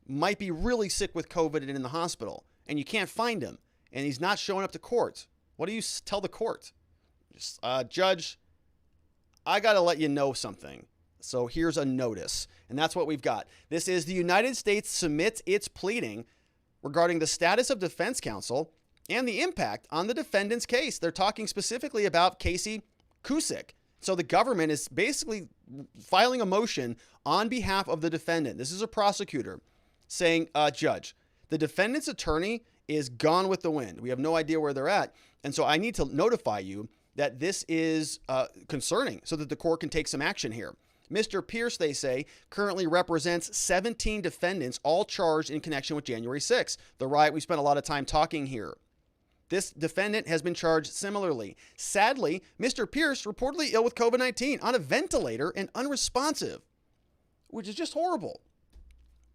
Might be really sick with COVID and in the hospital, and you can't find him, and he's not showing up to court. What do you tell the court? Judge, I got to let you know something. So here's a notice, and that's what we've got. This is the United States submits its pleading regarding the status of defense counsel and the impact on the defendant's case. They're talking specifically about Casey Cusick. So the government is basically filing a motion on behalf of the defendant. This is a prosecutor saying, Judge, the defendant's attorney is gone with the wind. We have no idea where they're at. And so I need to notify you that this is concerning so that the court can take some action here. Mr. Pierce, they say, currently represents 17 defendants, all charged in connection with January 6th, the riot we spent a lot of time talking here. This defendant has been charged similarly. Sadly, Mr. Pierce reportedly ill with COVID-19 on a ventilator and unresponsive, which is just horrible.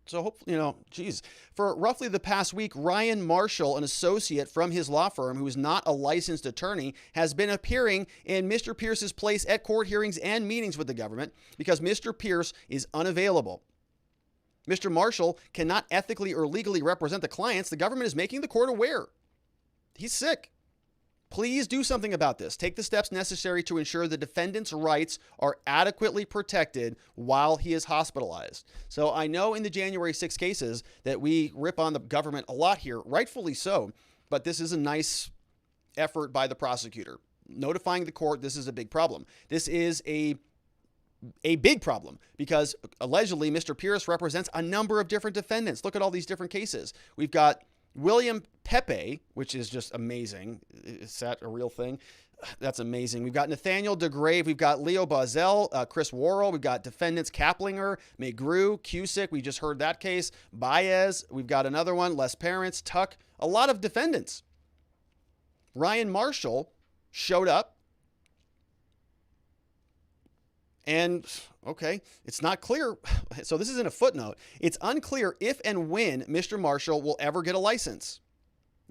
So hopefully, geez. For roughly the past week, Ryan Marshall, an associate from his law firm who is not a licensed attorney, has been appearing in Mr. Pierce's place at court hearings and meetings with the government because Mr. Pierce is unavailable. Mr. Marshall cannot ethically or legally represent the clients. The government is making the court aware. He's sick. Please do something about this. Take the steps necessary to ensure the defendant's rights are adequately protected while he is hospitalized. So I know in the January 6 cases that we rip on the government a lot here, rightfully so, but this is a nice effort by the prosecutor. Notifying the court, this is a big problem. This is a big problem because allegedly Mr. Pierce represents a number of different defendants. Look at all these different cases. We've got William Pepe, which is just amazing. Is that a real thing? That's amazing. We've got Nathaniel DeGrave. We've got Leo Bazel, Chris Worrell. We've got defendants Kaplinger, Magru, Cusick. We just heard that case. Baez. We've got another one. Les Parents, Tuck. A lot of defendants. Ryan Marshall showed up. And, okay, it's not clear. So this is in a footnote. It's unclear if and when Mr. Marshall will ever get a license,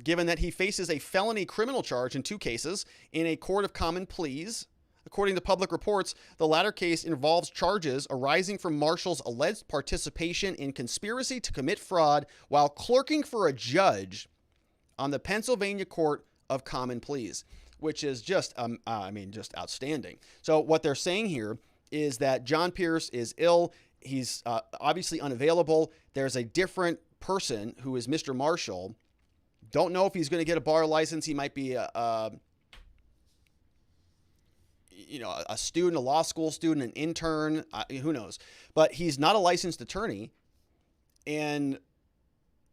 given that he faces a felony criminal charge in 2 cases in a court of common pleas. According to public reports, the latter case involves charges arising from Marshall's alleged participation in conspiracy to commit fraud while clerking for a judge on the Pennsylvania Court of Common Pleas, which is just, just outstanding. So what they're saying here is that John Pierce is ill. He's obviously unavailable. There's a different person who is Mr. Marshall. Don't know if he's going to get a bar license. He might be a student, a law school student, an intern, who knows. But he's not a licensed attorney, and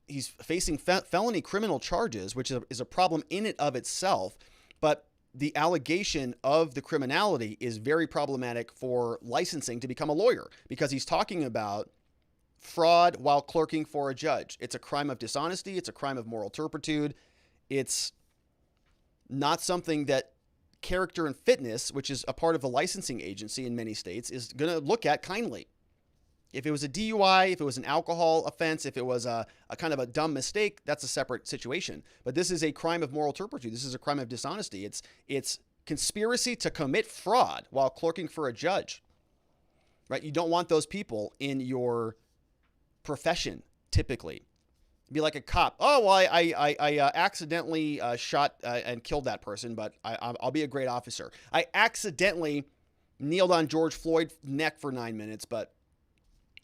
he's facing felony criminal charges, which is a problem in and of itself. But the allegation of the criminality is very problematic for licensing to become a lawyer because he's talking about fraud while clerking for a judge. It's a crime of dishonesty. It's a crime of moral turpitude. It's not something that character and fitness, which is a part of the licensing agency in many states, is going to look at kindly. If it was a DUI, if it was an alcohol offense, if it was a kind of a dumb mistake, that's a separate situation. But this is a crime of moral turpitude. This is a crime of dishonesty. It's conspiracy to commit fraud while clerking for a judge, right? You don't want those people in your profession, typically. Be like a cop. Oh, well, I accidentally shot and killed that person, but I'll be a great officer. I accidentally kneeled on George Floyd's neck for 9 minutes, but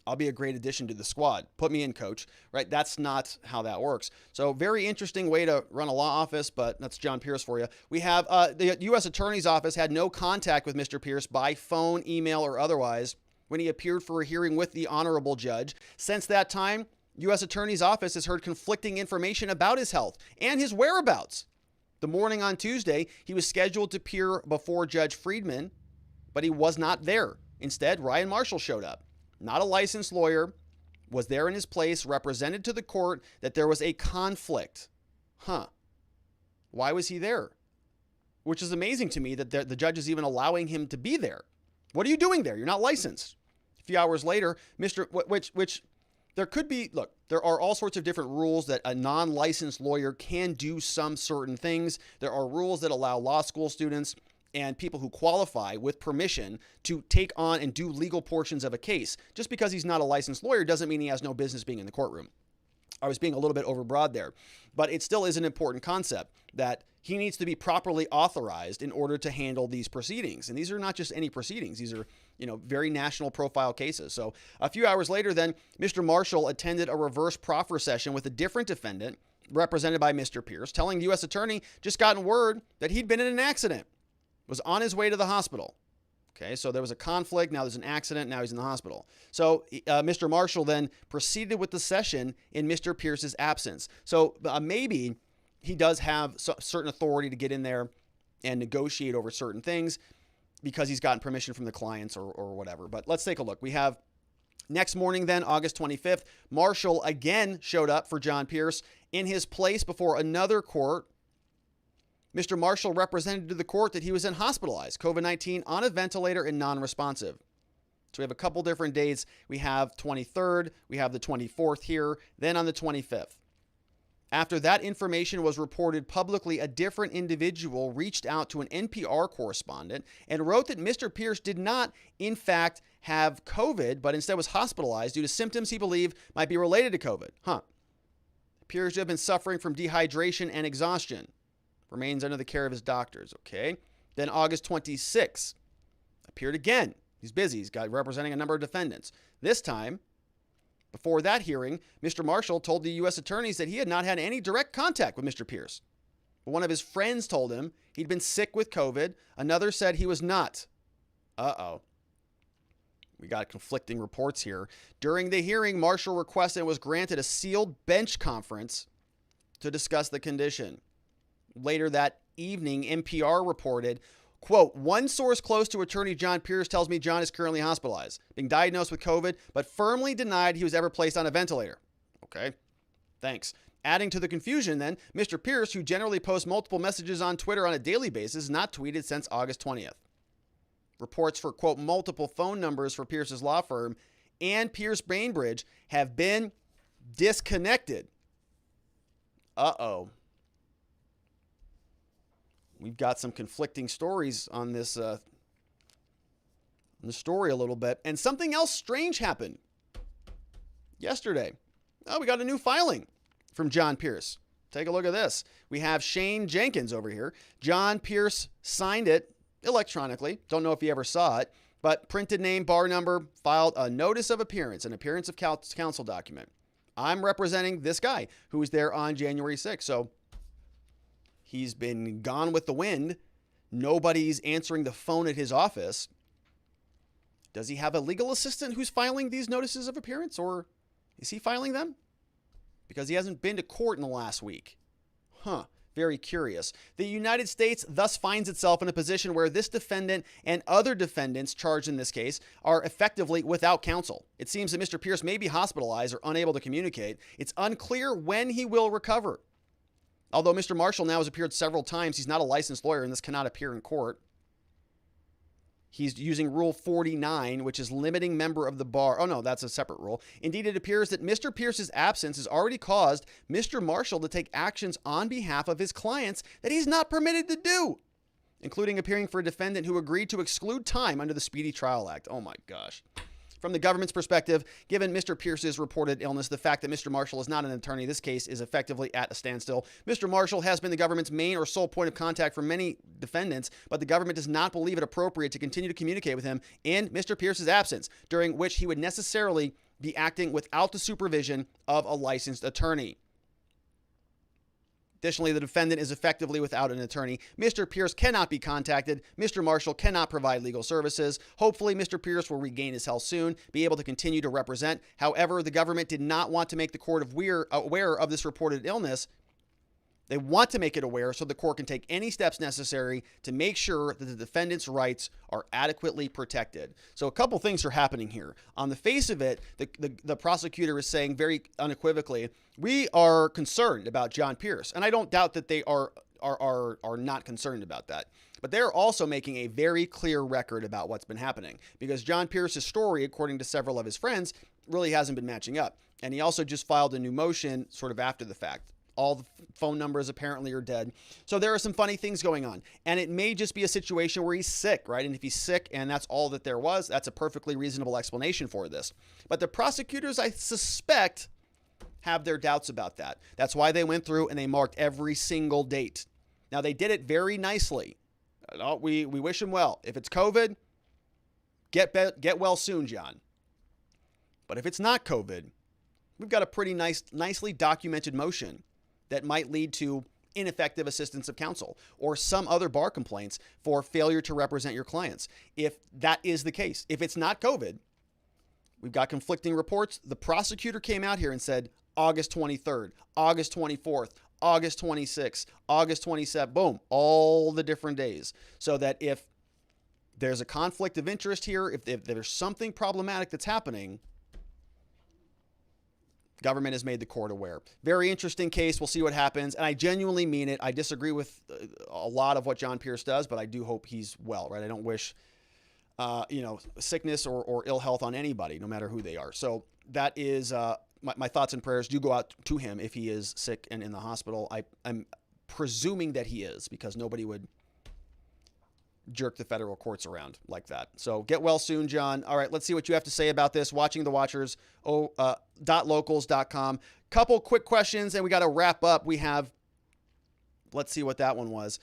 I'll be a great addition to the squad. Put me in, coach, right? That's not how that works. So very interesting way to run a law office, but that's John Pierce for you. We have the U.S. Attorney's Office had no contact with Mr. Pierce by phone, email, or otherwise when he appeared for a hearing with the honorable judge. Since that time, U.S. Attorney's Office has heard conflicting information about his health and his whereabouts. The morning on Tuesday, he was scheduled to appear before Judge Friedman, but he was not there. Instead, Ryan Marshall showed up. Not a licensed lawyer, was there in his place, represented to the court that there was a conflict. Why was he there? Which is amazing to me that the judge is even allowing him to be there. What are you doing there? You're not licensed. A few hours later, which there could be, look, there are all sorts of different rules that a non-licensed lawyer can do some certain things. There are rules that allow law school students and people who qualify with permission to take on and do legal portions of a case. Just because he's not a licensed lawyer doesn't mean he has no business being in the courtroom. I was being a little bit overbroad there, but it still is an important concept that he needs to be properly authorized in order to handle these proceedings. And these are not just any proceedings. These are, very national profile cases. So a few hours later, then Mr. Marshall attended a reverse proffer session with a different defendant represented by Mr. Pierce, telling the U.S. attorney just gotten word that he'd been in an accident, was on his way to the hospital. Okay, so there was a conflict. Now there's an accident. Now he's in the hospital. So Mr. Marshall then proceeded with the session in Mr. Pierce's absence. So maybe he does have certain authority to get in there and negotiate over certain things because he's gotten permission from the clients or whatever. But let's take a look. We have next morning then, August 25th, Marshall again showed up for John Pierce in his place before another court. Mr. Marshall represented to the court that he was hospitalized, COVID-19, on a ventilator and non-responsive. So we have a couple different dates. We have 23rd, we have the 24th here, then on the 25th. After that information was reported publicly, a different individual reached out to an NPR correspondent and wrote that Mr. Pierce did not, in fact, have COVID, but instead was hospitalized due to symptoms he believed might be related to COVID. Appears to have been suffering from dehydration and exhaustion. Remains under the care of his doctors. Okay. Then August 26th, appeared again. He's busy. He's got representing a number of defendants. This time, before that hearing, Mr. Marshall told the U.S. attorneys that he had not had any direct contact with Mr. Pierce. But one of his friends told him he'd been sick with COVID. Another said he was not. We got conflicting reports here. During the hearing, Marshall requested and was granted a sealed bench conference to discuss the condition. Later that evening, NPR reported, quote, one source close to attorney John Pierce tells me John is currently hospitalized, being diagnosed with COVID, but firmly denied he was ever placed on a ventilator. Okay, thanks. Adding to the confusion then, Mr. Pierce, who generally posts multiple messages on Twitter on a daily basis, not tweeted since August 20th. Reports for, quote, multiple phone numbers for Pierce's law firm and Pierce Bainbridge have been disconnected. We've got some conflicting stories on this story a little bit. And something else strange happened yesterday. We got a new filing from John Pierce. Take a look at this. We have Shane Jenkins over here. John Pierce signed it electronically. Don't know if he ever saw it, but printed name, bar number, filed a notice of appearance, an appearance of counsel document. I'm representing this guy who was there on January 6th. So he's been gone with the wind. Nobody's answering the phone at his office. Does he have a legal assistant who's filing these notices of appearance, or is he filing them? Because he hasn't been to court in the last week. Very curious. The United States thus finds itself in a position where this defendant and other defendants charged in this case are effectively without counsel. It seems that Mr. Pierce may be hospitalized or unable to communicate. It's unclear when he will recover. Although Mr. Marshall now has appeared several times, he's not a licensed lawyer and this cannot appear in court. He's using Rule 49, which is limiting member of the bar. Oh, no, that's a separate rule. Indeed, it appears that Mr. Pierce's absence has already caused Mr. Marshall to take actions on behalf of his clients that he's not permitted to do, including appearing for a defendant who agreed to exclude time under the Speedy Trial Act. Oh, my gosh. From the government's perspective, given Mr. Pierce's reported illness, the fact that Mr. Marshall is not an attorney, this case is effectively at a standstill. Mr. Marshall has been the government's main or sole point of contact for many defendants, but the government does not believe it appropriate to continue to communicate with him in Mr. Pierce's absence, during which he would necessarily be acting without the supervision of a licensed attorney. Additionally, the defendant is effectively without an attorney. Mr. Pierce cannot be contacted. Mr. Marshall cannot provide legal services. Hopefully, Mr. Pierce will regain his health soon, be able to continue to represent. However, the government did not want to make the court aware of this reported illness. They want to make it aware so the court can take any steps necessary to make sure that the defendant's rights are adequately protected. So a couple things are happening here. On the face of it, the prosecutor is saying very unequivocally, we are concerned about John Pierce. And I don't doubt that they are are not concerned about that. But they're also making a very clear record about what's been happening, because John Pierce's story, according to several of his friends, really hasn't been matching up. And he also just filed a new motion sort of after the fact. All the phone numbers apparently are dead. So there are some funny things going on. And it may just be a situation where he's sick, right? And if he's sick and that's all that there was, that's a perfectly reasonable explanation for this. But the prosecutors, I suspect, have their doubts about that. That's why they went through and they marked every single date. Now, they did it very nicely. We wish him well. If it's COVID, get well soon, John. But if it's not COVID, we've got a pretty nicely documented motion that might lead to ineffective assistance of counsel or some other bar complaints for failure to represent your clients. If that is the case, if it's not COVID, we've got conflicting reports. The prosecutor came out here and said August 23rd, August 24th, August 26th, August 27th, boom, all the different days. So that if there's a conflict of interest here, if there's something problematic that's happening, government has made the court aware. Very interesting case. We'll see what happens. And I genuinely mean it. I disagree with a lot of what John Pierce does, but I do hope he's well, right? I don't wish, sickness or ill health on anybody, no matter who they are. So that is my thoughts and prayers do go out to him if he is sick and in the hospital. I'm presuming that he is, because nobody would jerk the federal courts around like that. So get well soon, John. All right, let's see what you have to say about this. Watching the Watchers, .locals.com. Couple quick questions, and we got to wrap up. We have, let's see what that one was.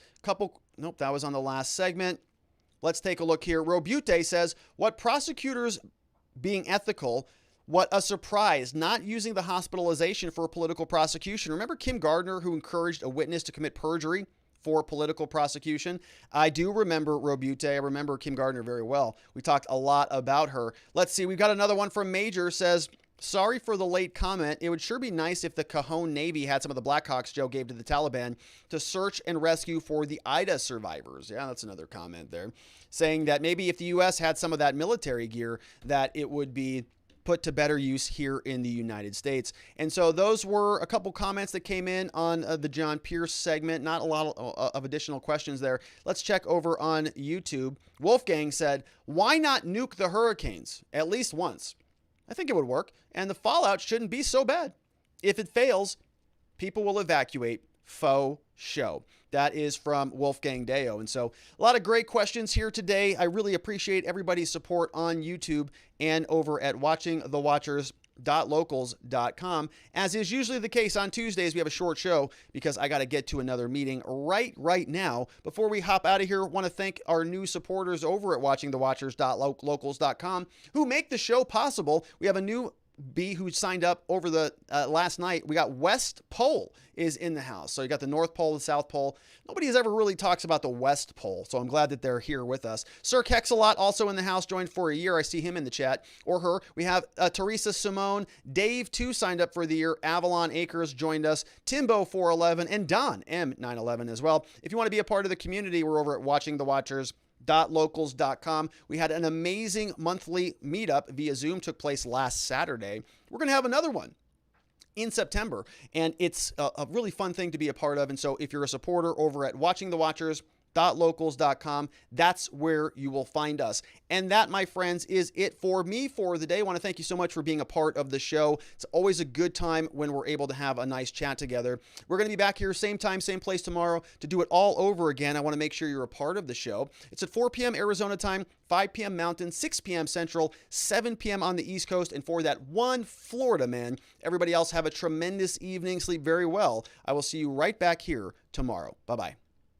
Nope, that was on the last segment. Let's take a look here. Robute says, what prosecutors being ethical, what a surprise, not using the hospitalization for a political prosecution. Remember Kim Gardner, who encouraged a witness to commit perjury for political prosecution? I do remember Robute. I remember Kim Gardner very well. We talked a lot about her. Let's see. We've got another one from Major. Says, sorry for the late comment. It would sure be nice if the Cajon Navy had some of the Blackhawks Joe gave to the Taliban to search and rescue for the Ida survivors. Yeah, that's another comment there. Saying that maybe if the U.S. had some of that military gear, that it would be put to better use here in the United States. And so those were a couple comments that came in on the John Pierce segment. Not a lot of additional questions there. Let's check over on YouTube. Wolfgang said, why not nuke the hurricanes at least once? I think it would work, and the fallout shouldn't be so bad. If it fails, people will evacuate. Faux show. That is from Wolfgang Deo. And so a lot of great questions here today. I really appreciate everybody's support on YouTube and over at watchingthewatchers.locals.com. As is usually the case on Tuesdays, we have a short show because I got to get to another meeting right now. Before we hop out of here, I want to thank our new supporters over at watchingthewatchers.locals.com who make the show possible. We have a new B who signed up over the last night. We got West Pole is in the house. So you got the North Pole, the South Pole. Nobody has ever really talks about the West Pole. So I'm glad that they're here with us. Sir Kexalot also in the house, joined for a year. I see him in the chat, or her. We have Teresa Simone. Dave 2 signed up for the year. Avalon Acres joined us. Timbo 411 and Don M911 as well. If you want to be a part of the community, we're over at watchingthewatchers.locals.com. We had an amazing monthly meetup via Zoom, took place last Saturday. We're going to have another one in September, and it's a really fun thing to be a part of. And so if you're a supporter over at watchingthewatchers.locals.com, that's where you will find us. And that, my friends, is it for me for the day. I want to thank you so much for being a part of the show. It's always a good time when we're able to have a nice chat together. We're going to be back here same time, same place tomorrow to do it all over again. I want to make sure you're a part of the show. It's at 4 p.m. Arizona time, 5 p.m. Mountain, 6 p.m. Central, 7 p.m. on the East Coast. And for that one Florida man, everybody else have a tremendous evening. Sleep very well. I will see you right back here tomorrow. Bye-bye.